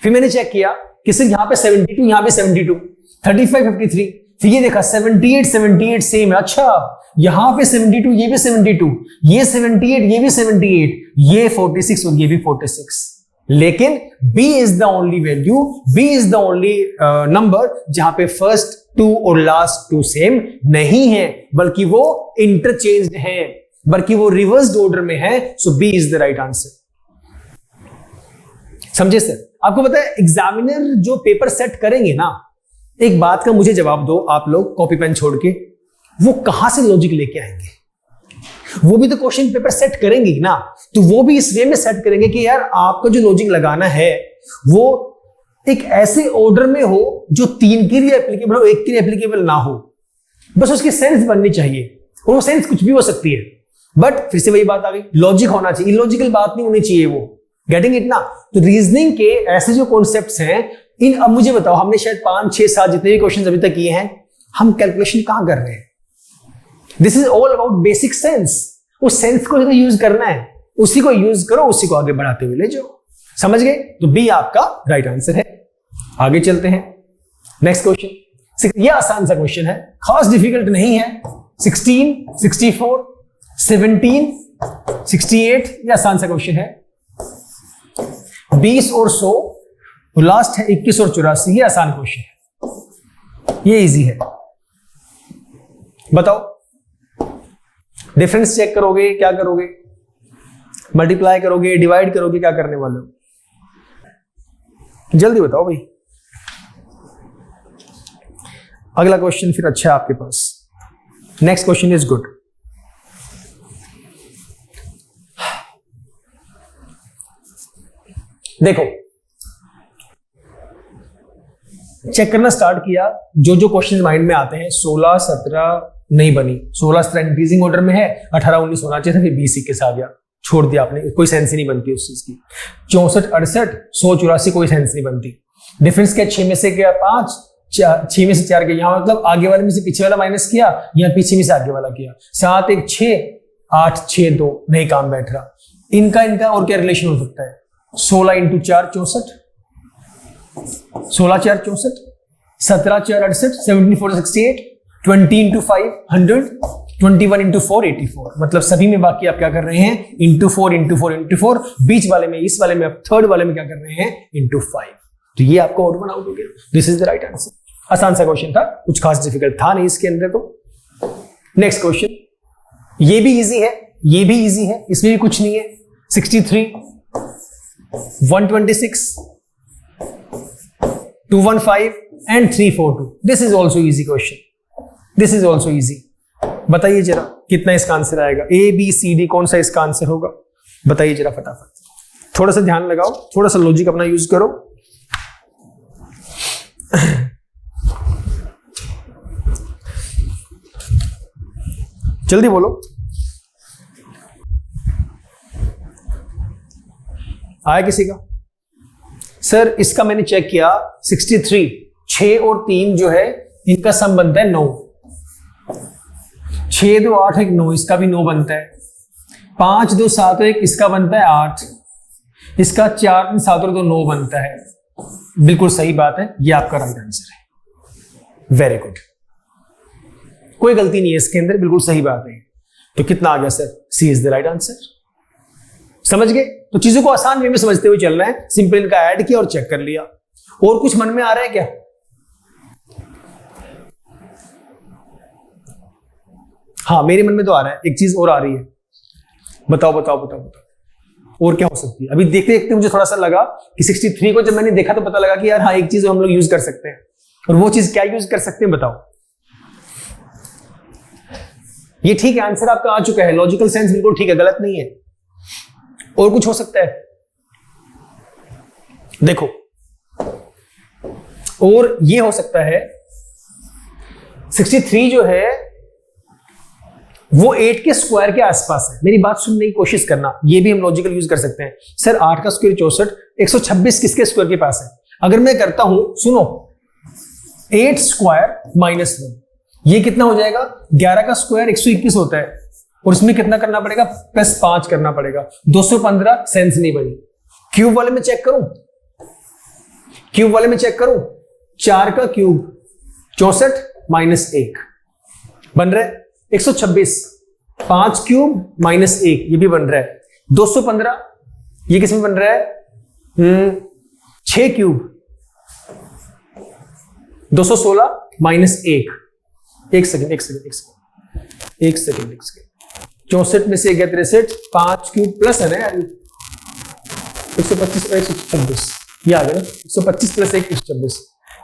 फिर मैंने चेक किया कि सर यहां पे 72, यहां पे 72, 35 53, फिर ये देखा 78 78 सेम है। अच्छा यहां पे 72, ये भी 72, ये 78, ये भी 78, ये 46 और ये भी 46। लेकिन B is the only value, B is the only number जहां पे फर्स्ट 2 और लास्ट 2 सेम नहीं है, बल्कि वो इंटरचेंज्ड हैं, बल्कि वो रिवर्स्ड ऑर्डर में है। सो B is the right answer. समझे सर? आपको पता है एग्जामिनर जो पेपर सेट करेंगे ना, एक बात का मुझे जवाब दो आप लोग कॉपी पेन छोड़ के, वो कहां से लॉजिक लेके आएंगे? वो भी तो क्वेश्चन पेपर सेट करेंगे ना, तो वो भी इस वे में सेट करेंगे कि यार आपका जो लॉजिक लगाना है वो एक ऐसे ऑर्डर में हो जो 3 के लिए एप्लीकेबल हो, 1 के लिए एप्लीकेबल ना हो। बस उसकी सेंस बननी चाहिए, और वो सेंस कुछ भी हो सकती है, बट फिर से वही बात आ गई, लॉजिक होना चाहिए, इलॉजिकल बात नहीं होनी चाहिए वो। गेटिंग इट ना? तो रीजनिंग के ऐसे जो कॉन्सेप्ट्स हैं इन, अब मुझे बताओ, हमने शायद 5 6 7 जितने भी क्वेश्चन अभी तक किए हैं, हम कैलकुलेशन कहां कर रहे हैं? This is all about basic sense. उस सेंस को यूज करना है, उसी को यूज करो, उसी को आगे बढ़ाते हुए ले जाओ। समझ गए? तो बी आपका राइट आंसर है। आगे चलते हैं नेक्स्ट क्वेश्चन। ये आसान सा क्वेश्चन है, खास डिफिकल्ट नहीं है। 16 64 17 68, ये आसान सा क्वेश्चन है। 20 और 100, और लास्ट है 21 और 84, ये आसान क्वेश्चन है, ये इजी है। बताओ डिफरेंस चेक करोगे, क्या करोगे? मल्टीप्लाई करोगे, डिवाइड करोगे, क्या करने वाले हो? जल्दी बताओ भाई। अगला क्वेश्चन फिर अच्छा है आपके पास। Next question is good. देखो चेक करना स्टार्ट किया, जो जो क्वेश्चन माइंड में आते हैं। 16 17 नहीं बनी, 16 17 इंक्रीजिंग ऑर्डर में है, 18 19 होना चाहिए था, फिर 20 21 आ गया, छोड़ दिया आपने, कोई सेंस ही नहीं बनती उस चीज की। 64 68 100 84, कोई सेंस नहीं बनती। डिफरेंस क्या? 6 में से गया 5, 6 में से 4 गया, यहां मतलब आगे वाले में से पीछे वाला माइनस किया, यहां पीछे में से आगे वाला किया। 7 1 6 8 6 2, नहीं काम बैठ रहा। इनका और क्या रिलेशन हो सकता है? 16 × 4 64, 16 4 64, 17 4 68, 17 4 68, 20 × 5 100, 21 × 4 84। मतलब सभी में बाकी आप क्या कर रहे हैं? × 4 × 4 × 4। बीच वाले में, इस वाले में, आप थर्ड वाले में क्या कर रहे हैं? × 5। तो ये आपको ऑड वन आउट हो गया। This is the right answer. आसान सा क्वेश्चन था, कुछ खास डिफिकल्ट था नहीं इसके अंदर। तो नेक्स्ट क्वेश्चन, ये भी इजी है, ये भी इजी है, इसमें भी कुछ नहीं है। 63 126 215 and 342। This is also easy question, this is also easy. बताइए जरा कितना इसका आंसर आएगा? ए बी सी डी, कौन सा इसका आंसर होगा? बताइए जरा फटाफट। थोड़ा सा ध्यान लगाओ, थोड़ा सा लॉजिक अपना यूज करो। जल्दी बोलो। आया किसी का? सर इसका मैंने चेक किया, 63 6 और 3 जो है इनका सम बनता है 9। 6 2 8 1 9, इसका भी 9 बनता है। 5 2 7 1, इसका बनता है 8, इसका 4 3 7 और 2 9 बनता है। बिल्कुल सही बात है, ये आपका राइट आंसर है। वेरी गुड, कोई गलती नहीं है इसके अंदर, बिल्कुल सही बात है। तो कितना आ गया sir? C is the right answer. समझ गए? तो चीजों को आसान वे में समझते हुए चलना है। सिंपल इनका ऐड किया और चेक कर लिया। और कुछ मन में आ रहा है क्या? हाँ, मेरे मन में तो आ रहा है, एक चीज और आ रही है। बताओ बताओ बताओ बताओ, और क्या हो सकती है? अभी देखते देखते मुझे थोड़ा सा लगा कि 63 को जब मैंने देखा तो पता लगा कि यार हाँ, एक चीज हम लोग यूज कर सकते हैं। और वो चीज क्या यूज कर सकते हैं बताओ? ये ठीक है, आंसर आपका आ चुका है, लॉजिकल सेंस बिल्कुल ठीक है, गलत नहीं है। और कुछ हो सकता है? देखो, और ये हो सकता है 63 जो है वो 8 के स्क्वायर के आसपास है। मेरी बात सुनने की कोशिश करना, ये भी हम लॉजिकल यूज कर सकते हैं। सर 8 का स्क्वायर 64, 126 किसके स्क्वायर के पास है? अगर मैं करता हूं, सुनो, 8 स्क्वायर माइनस 1, ये कितना हो जाएगा? 11 का स्क्वायर 121 होता है, और इसमें कितना करना पड़ेगा? प्लस 5 करना पड़ेगा। 215 सेंस नहीं बनी। क्यूब वाले में चेक करूं, क्यूब वाले में चेक करूं, 4 का क्यूब 64 माइनस 1 बन रहा है 126, 5 क्यूब माइनस 1 ये भी बन रहा है 215, ये किसमें बन रहा है? 6 क्यूब 216 माइनस 1। एक सेकेंड 64 में से 63, 5 क्यूब प्लस है ना यार, 125 और 126, ये आ गया ना, 125 प्लस 1 126,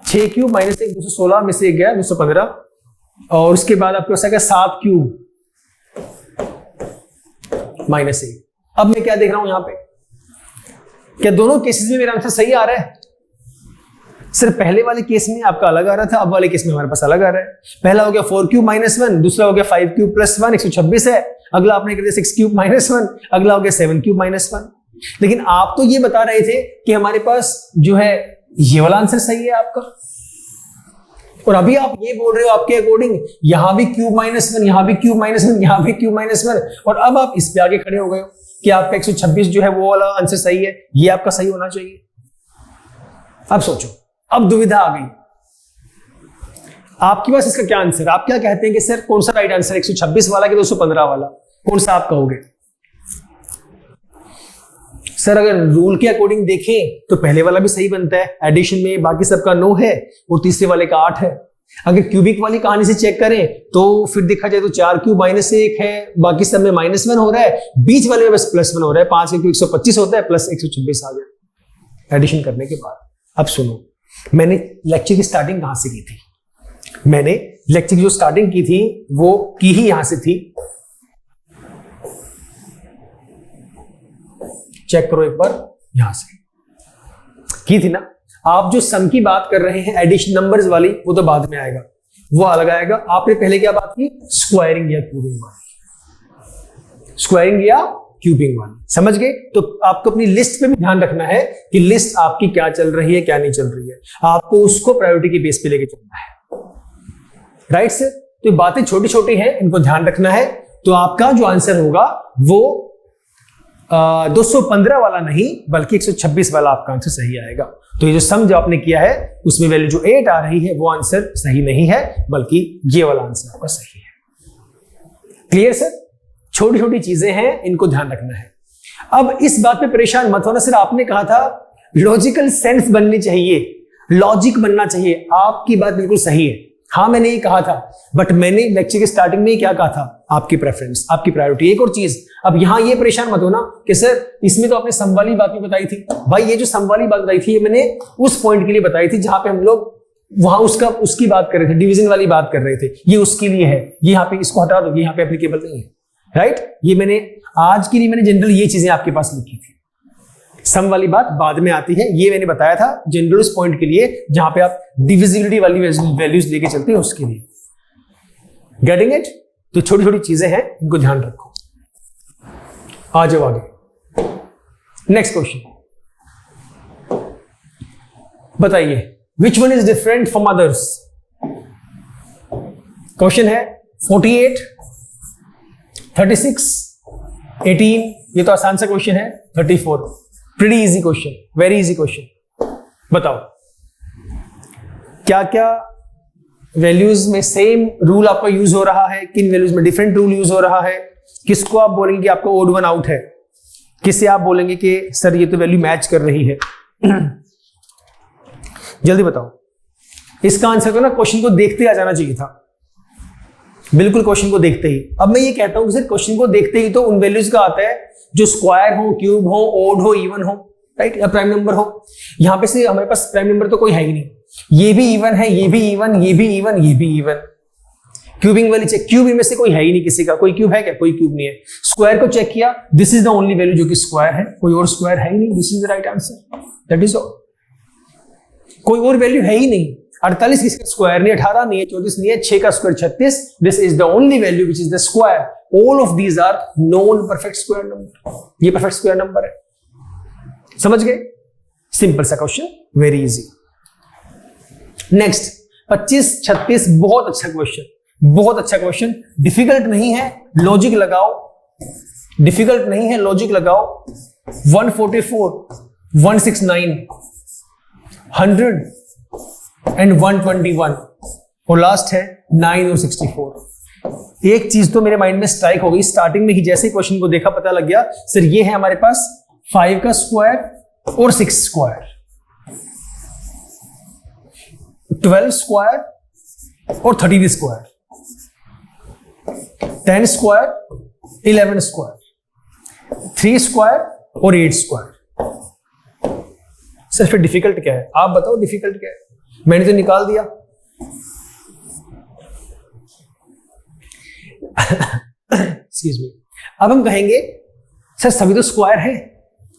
6 क्यूब माइनस 1 216 में से 1 गया 215, और उसके बाद आपके पास आ गया 7 क्यूब माइनस 1। अब मैं क्या देख रहा हूं यहां पे? क्या दोनों केसेस में मेरा आंसर सही आ रहा है? सिर्फ पहले वाले केस में आपका अलग आ रहा था, अब वाले केस में हमारे पास अलग आ रहा है। पहला हो गया 4 क्यूब माइनस 1, दूसरा हो गया 5 क्यूब प्लस 1 126 है, अगला आपने कर दिया 6 क्यूब माइनस 1, अगला हो गया 7 क्यूब माइनस 1। लेकिन आप तो ये बता रहे थे कि हमारे पास जो है ये वाला आंसर सही है आपका, और अभी आप ये बोल रहे हो आपके अकॉर्डिंग यहां भी क्यूब माइनस 1, यहां भी क्यूब माइनस 1, यहां भी क्यूब माइनस 1, और अब आप इस पे आगे खड़े हो गए हो कि आपका 126 जो है वो वाला आंसर सही है, ये आपका सही होना चाहिए। अब सोचो, अब दुविधा आ गई आपके पास, इसका क्या आंसर? आप क्या कहते हैं कि सर कौन सा राइट आंसर, 126 वाला कि 215 वाला, कौन सा आप कहोगे? सर अगर रूल के अकॉर्डिंग देखें तो पहले वाला भी सही बनता है, एडिशन में बाकी सबका 9 है और तीसरे वाले का 8 है। अगर क्यूबिक वाली कहानी से चेक करें तो फिर देखा जाए तो 4 क्यूब माइनस 1 है, बाकी सब में माइनस 1 हो रहा है, बीच वाले में बस प्लस 1 हो रहा है। 5 क्यूब 125 होता है, प्लस 126 आ गया एडिशन करने के बाद। अब सुनो, मैंने लेक्चर की स्टार्टिंग कहां से की थी? मैंने लेक्चर की जो स्टार्टिंग की थी वो की ही यहां से थी। चेक करो एक बार, यहां से की थी ना। आप जो सम की बात कर रहे हैं एडिशन नंबर्स वाली, वो तो बाद में आएगा, वो अलग आएगा। आपने पहले क्या बात की? स्क्वायरिंग या क्यूबिंग वाली, स्क्वायरिंग या क्यूबिंग वाली, समझ गए? तो आपको अपनी लिस्ट पे भी ध्यान रखना है कि लिस्ट आपकी क्या चल रही है क्या नहीं चल रही है, आपको उसको प्रायोरिटी के बेस पे लेके चलना है, राइट सर? तो ये बातें छोटी छोटी हैं, इनको ध्यान रखना है। तो आपका जो आंसर होगा वो 215 वाला नहीं बल्कि 126 वाला आपका आंसर सही आएगा। तो ये जो सम जो आपने किया है उसमें वैल्यू जो 8 आ रही है वो आंसर सही नहीं है, बल्कि ये वाला आंसर आपका सही है। Clear sir? छोटी छोटी चीजें हैं, इनको ध्यान रखना है। अब इस बात पे परेशान मत होना सर, आपने कहा था लॉजिकल सेंस बननी चाहिए, लॉजिक बनना चाहिए। आपकी बात बिल्कुल सही है, हाँ मैंने ये कहा था, बट मैंने लेक्चर के स्टार्टिंग में क्या कहा था? आपकी प्रेफरेंस, आपकी प्रायोरिटी। एक और चीज, अब यहां ये परेशान मत होना कि सर इसमें तो आपने सम वाली बात भी बताई थी। भाई ये जो सम वाली बात बताई थी ये मैंने उस पॉइंट के लिए बताई थी जहां पे हम लोग वहां उसकी बात कर रहे थे, डिवीजन वाली बात कर रहे थे, ये उसके लिए है, ये यहाँ पे इसको हटा दो, ये यहाँ पे एप्लीकेबल नहीं है, राइट? ये मैंने आज के लिए मैंने जनरल ये चीजें आपके पास लिखी थी, सम वाली बात बाद में आती है, ये मैंने बताया था जनरल उस पॉइंट के लिए जहां पे आप डिविजिबिलिटी वाली वैल्यूज लेके चलते हैं उसके लिए। Getting it? तो छोटी छोटी चीजें हैं, इनको ध्यान रखो। आ जाओ आगे, नेक्स्ट क्वेश्चन बताइए, विच one is different from others? Question है 48, 36 18, ये तो आसान सा क्वेश्चन है। 34, pretty easy question, very easy question. बताओ क्या क्या वैल्यूज में सेम रूल आपका यूज हो रहा है, किन वैल्यूज में डिफरेंट रूल यूज हो रहा है, किसको आप बोलेंगे कि आपका ओड वन आउट है, किसे आप बोलेंगे कि सर ये तो वैल्यू मैच कर रही है। जल्दी बताओ। इसका आंसर तो ना क्वेश्चन को देखते आ जाना चाहिए था, बिल्कुल क्वेश्चन को देखते ही। अब मैं ये कहता हूं कि सर क्वेश्चन को देखते ही तो उन वैल्यूज का आता है जो स्क्वायर हो, क्यूब हो, ओड हो, इवन हो, राइट, या प्राइम नंबर हो। यहां पे से हमारे पास प्राइम नंबर तो कोई है ही नहीं, ये भी इवन है, ये भी इवन, ये भी इवन, ये भी इवन। क्यूबिंग वाली चेक, क्यूब में से कोई है ही नहीं, किसी का कोई क्यूब है क्या? कोई क्यूब नहीं है। स्क्वायर को चेक किया, this is the only value जो कि स्क्वायर है, कोई और स्क्वायर है ही नहीं, this is the right answer, that is all. कोई और वैल्यू है ही नहीं। 48 किसका स्क्वायर नहीं, 18 नहीं है, 34 नहीं है, 6 का square 36, this is the only value which is the square. All of these are non perfect square number, ये परफेक्ट स्क्वायर नंबर है। समझ गए? सिंपल सा क्वेश्चन, वेरी इजी। नेक्स्ट 25, 36, बहुत अच्छा क्वेश्चन, बहुत अच्छा क्वेश्चन। डिफिकल्ट नहीं है, लॉजिक लगाओ, डिफिकल्ट नहीं है, लॉजिक लगाओ। 144, 169, 100 एंड 121 और लास्ट है 9 और 64। एक चीज तो मेरे माइंड में स्ट्राइक हो गई स्टार्टिंग में ही, जैसे ही क्वेश्चन को देखा पता लग गया सर ये है हमारे पास 5 का स्क्वायर और 6 स्क्वायर, 12 स्क्वायर और 13 स्क्वायर, 10 स्क्वायर, 11 स्क्वायर, 3 स्क्वायर और 8 स्क्वायर। सर फिर डिफिकल्ट क्या है? आप बताओ डिफिकल्ट क्या है? मैंने तो निकाल दिया। Excuse me. अब हम कहेंगे सर सभी तो स्क्वायर है,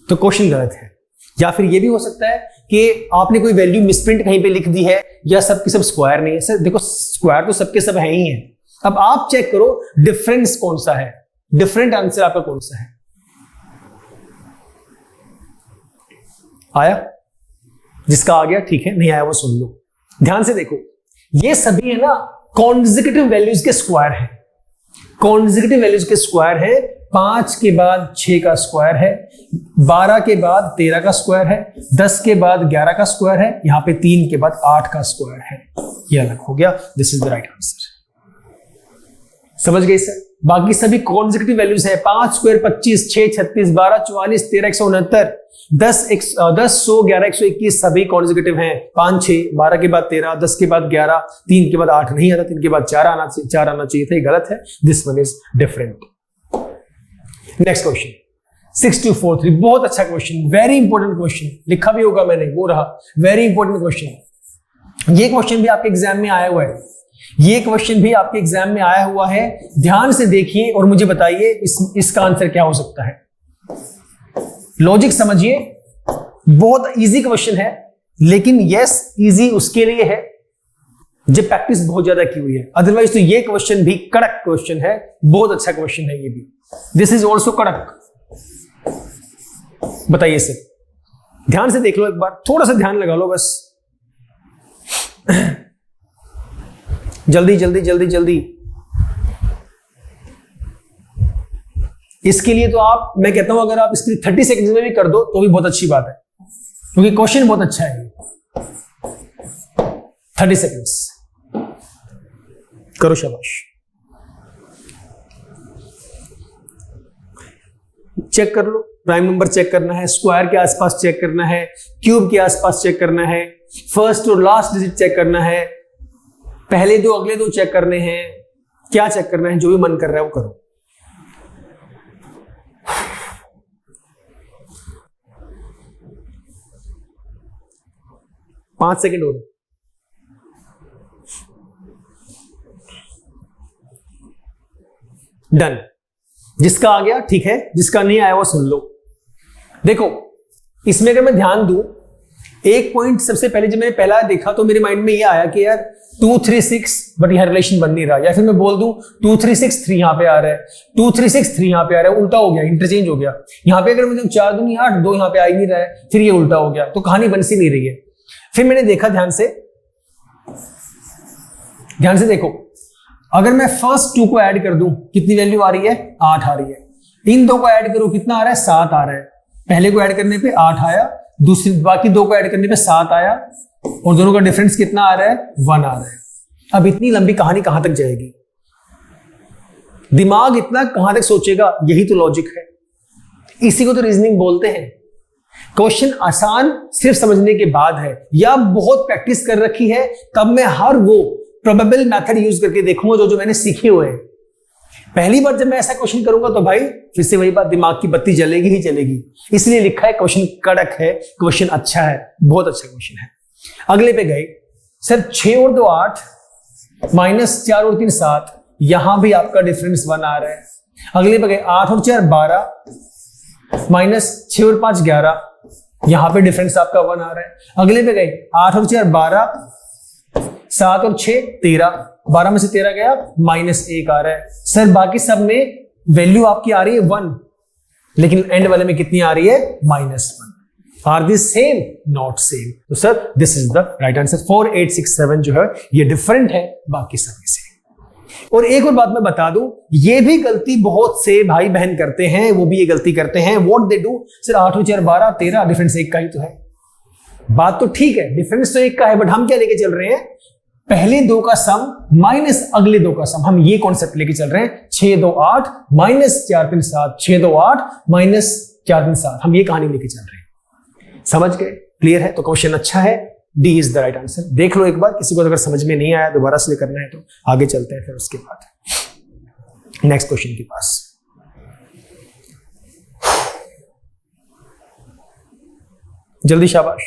तो क्वेश्चन गलत है। या फिर ये भी हो सकता है कि आपने कोई वैल्यू मिसप्रिंट कहीं पे लिख दी है, या सब के सब स्क्वायर नहीं है। सर देखो स्क्वायर तो सबके सब है ही है। अब आप चेक करो डिफरेंस कौन सा है, डिफरेंट आंसर आपका कौन सा है। आया? जिसका आ गया ठीक है, नहीं आया वो सुन लो। ध्यान से देखो, ये सभी है ना कॉन्जिक्यूटिव वैल्यूज के स्क्वायर है, कॉन्जिक्यूटिव वैल्यूज के स्क्वायर है। 5 के बाद 6 का स्क्वायर है, 12 के बाद 13 का स्क्वायर है, 10 के बाद 11 का स्क्वायर है, यहां पे 3 के बाद 8 का स्क्वायर है। ये अलग हो गया, this is the right answer. समझ गए सर? बाकी सभी कॉन्जिक्यूटिव वैल्यूज है। 5 स्क्वायर 25, 6 36, 12 44, 13 169, 10 100 11 121 सभी कॉन्जिक्यूटिव हैं। 5 6, 12 के बाद 13, 10 के बाद 11, 3 के बाद 8 नहीं आता, 3 के बाद 4 आना चाहिए था, ये गलत है। This one is different. Next question 6243, बहुत अच्छा क्वेश्चन, वेरी इंपॉर्टेंट क्वेश्चन, लिखा भी होगा मैंने, वो रहा वेरी इंपॉर्टेंट क्वेश्चन। ये क्वेश्चन भी आपके एग्जाम में आया हुआ है, ये क्वेश्चन भी आपके एग्जाम में आया हुआ है। ध्यान से देखिए और मुझे बताइए इसका आंसर क्या हो सकता है। लॉजिक समझिए, बहुत इजी क्वेश्चन है, लेकिन यस इजी उसके लिए है जब प्रैक्टिस बहुत ज्यादा की हुई है। अदरवाइज तो ये क्वेश्चन भी कड़क क्वेश्चन है, बहुत अच्छा क्वेश्चन है ये भी। दिस इज ऑल्सो कड़क। बताइए सर, ध्यान से देख लो एक बार, थोड़ा सा ध्यान लगा लो बस। जल्दी जल्दी जल्दी जल्दी। इसके लिए तो आप, मैं कहता हूं अगर आप इसके 30 सेकंड्स में भी कर दो तो भी बहुत अच्छी बात है, क्योंकि क्वेश्चन बहुत अच्छा है। 30 सेकंड्स करो, शाबाश। चेक कर लो, प्राइम नंबर चेक करना है, स्क्वायर के आसपास चेक करना है, क्यूब के आसपास चेक करना है, फर्स्ट और लास्ट डिजिट चेक करना है, पहले दो अगले दो चेक करने हैं, क्या चेक करना है, जो भी मन कर रहा है वो करो। पांच सेकंड और। डन। जिसका आ गया ठीक है, जिसका नहीं आया वो सुन लो। देखो इसमें अगर मैं ध्यान दूं, एक पॉइंट सबसे पहले जब मैंने पहला देखा तो मेरे माइंड में ये आया कि यार 2 3 6, बट यहां रिलेशन बन नहीं रहा। या फिर मैं बोल दूं 2 3 6 3 यहां पे आ रहा है, 2 3 6 3 यहां पे आ रहा है, उल्टा हो गया, इंटरचेंज हो गया। यहां पे अगर मुझे 4 दूनी 8, 2 यहां पे आ ही नहीं रहा है, फिर ये उल्टा हो गया, तो कहानी बन सी नहीं रही है। फिर मैंने देखा ध्यान से देखो, अगर मैं फर्स्ट 2 को ऐड कर दूं कितनी वैल्यू आ रही है? 8 आ रही है। इन दो को ऐड करो, कितना आ रहा है? 7 आ रहा है। पहले को ऐड करने पे 8 आया, दूसरी बाकी दो को ऐड करने पे 7 आया, और दोनों का डिफरेंस कितना आ रहा है? 1 आ रहा है। अब इतनी लंबी कहानी कहां तक जाएगी? दिमाग इतना कहां तक सोचेगा? यही तो लॉजिक है, इसी को तो रीजनिंग बोलते हैं। क्वेश्चन आसान सिर्फ समझने के बाद है, या बहुत प्रैक्टिस कर रखी है, तब मैं हर वो प्रोबेबल मेथड यूज करके देखूंगा जो मैंने सीखे हुए हैं। पहली बार जब मैं ऐसा क्वेश्चन करूंगा तो भाई फिर से वही बात, दिमाग की बत्ती जलेगी ही जलेगी। इसलिए लिखा है क्वेश्चन कड़क है, क्वेश्चन अच्छा है, बहुत अच्छा क्वेश्चन है। अगले पे गए, सर 6 और 2 8 माइनस 4 और 3 7, यहां भी आपका डिफरेंस 1 आ रहा है। अगले पे गए 8 और 4 12 माइनस 6 और 5 11, यहां पे डिफरेंस आपका 1 आ रहा है। अगले पे गए 8 और 4 12 7 और 6 13, 12 में से 13 गया, -1 आ रहा है। सर बाकी सब में वैल्यू आपकी आ रही है 1, लेकिन एंड वाले में कितनी आ रही है? -1। Are this same? Not same. तो sir this is the right answer. 4 8 6 7 जो है ये डिफरेंट है बाकी सभी से। और एक और बात मैं बता दूं, ये भी गलती बहुत से भाई बहन करते हैं, वो भी ये गलती करते हैं। व्हाट दे डू, सर 8 और 4 12 13, डिफरेंस 1 का ही तो है। बात तो ठीक है, डिफरेंस तो 1 का है, बट हम क्या लेके चल रहे हैं? पहले दो का सम माइनस अगले दो का सम। हम ये कॉन्सेप्ट लेके चल रहे हैं। 6 2 8 माइनस 4 3 7, 6 2 8 माइनस 4 3 7, हम ये कहानी लेके चल रहे हैं। समझ गए? क्लियर है? तो क्वेश्चन अच्छा है, D is the right answer. देख लो एक बार, किसी को अगर समझ में नहीं आया दोबारा से करना है तो आगे चलते हैं फिर उसके बाद नेक्स्ट क्वेश्चन के पास। जल्दी, शाबाश।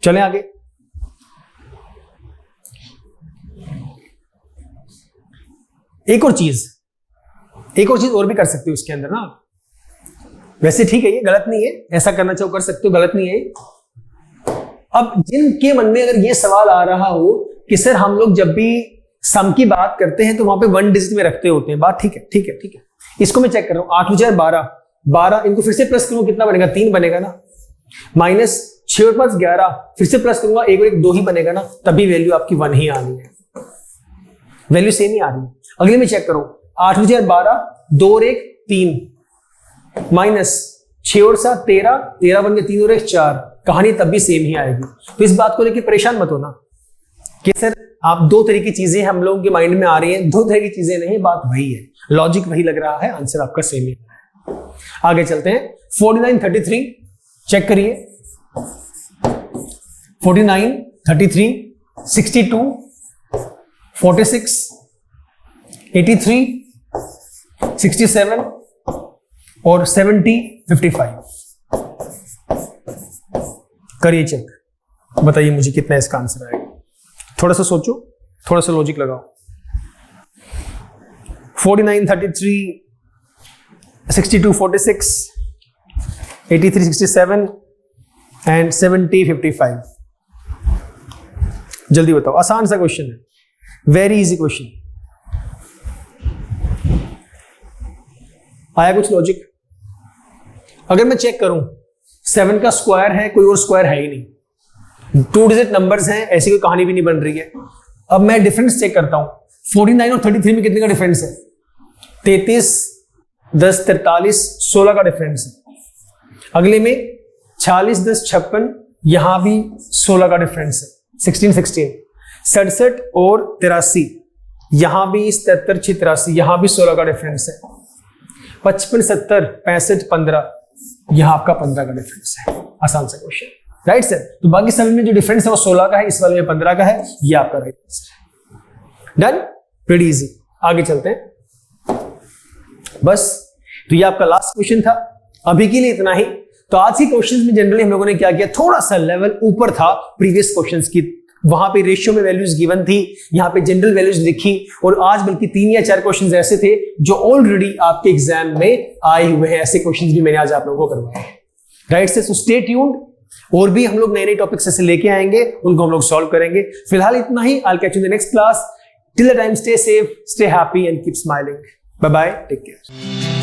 चलें आगे। एक और चीज और भी कर सकते हो इसके अंदर ना। वैसे ठीक है, ये गलत नहीं है, ऐसा करना चाहो कर सकते हो, गलत नहीं है। अब जिनके मन में अगर ये सवाल आ रहा हो कि सर हम लोग जब भी सम की बात करते हैं तो वहां पे 1 डिजिट में रखते होते हैं, बात ठीक है। इसको मैं चेक कर रहा हूं। 8 4 12, इनको फिर से प्लस करूंगा, कितना बनेगा? 3 बनेगा ना। माइनस 6 और 5 11, फिर से प्लस करूंगा, 1 और 1 2 ही बनेगा ना। तभी वैल्यू आपकी 1 ही आ रही है, वैल्यू सेम ही आ रही है। अगले में चेक करो, 8 4 12, 2 और 1 3, माइनस 6 और 7 13, 13 बन गया, 3 और 1 4, कहानी तब भी सेम ही आएगी। तो इस बात को लेकर परेशान मत होना कि सर आप 2 तरह की चीजें हम लोगों के माइंड में आ रही हैं। 2 तरह की चीजें नहीं, बात वही है, लॉजिक वही लग रहा है, आंसर आपका सेम ही है। आगे चलते हैं। 49 33 चेक करिए। 49 33 62 46 83 67 और 70 55। करिए चेक, बताइए मुझे कितना इसका आंसर आएगा। थोड़ा सा सोचो, थोड़ा सा लॉजिक लगाओ। 49 33 62 46 83 67 एंड 70 55। जल्दी बताओ, आसान सा क्वेश्चन है, वेरी इजी क्वेश्चन। आया कुछ लॉजिक? अगर मैं चेक करूं 7 का स्क्वायर है, कोई और स्क्वायर है ही नहीं, 2 डिजिट नंबर्स हैं, ऐसी कोई कहानी भी नहीं बन रही है। अब मैं डिफरेंस चेक करता हूं, 49 और 33 में कितने का डिफरेंस है? 33 10 43 16 का डिफरेंस है। अगले में 46 10 56, यहां भी 16 का डिफरेंस है, 16 16। 67 और 83, यहां भी 77 6 83, यहां भी 16 का डिफरेंस है। 55 70 65 15, यहां आपका 15 का डिफरेंस है। आसान सा क्वेश्चन, राइट सर? तो बाकी सभी में जो डिफरेंस है वो 16 का है, इस वाले में 15 का है, ये आपका राइट आंसर है। Done, pretty easy. आगे चलते हैं। बस, तो ये आपका लास्ट क्वेश्चन था। अभी के लिए इतना ही। तो आज की क्वेश्चंस में जनरली हम लोगों ने क्या किया, थोड़ा सा लेवल ऊपर था प्रीवियस क्वेश्चंस की, वहां पे रेशियो में वैल्यूज गिवन थी, यहाँ पे जनरल वैल्यूज लिखी, और आज बल्कि 3 या 4 क्वेश्चंस ऐसे थे जो ऑलरेडी आपके एग्जाम में आए हुए हैं। ऐसे क्वेश्चंस भी मैंने आज आप लोगों को करवाए हैं, राइट से? सो स्टे ट्यून्ड, और भी हम लोग नए नए टॉपिक्स ऐसे लेके आएंगे, उनको हम लोग सॉल्व करेंगे। फिलहाल इतना ही। I will catch you in the next class. Till the time, stay safe, stay happy and keep smiling. Bye bye, take care.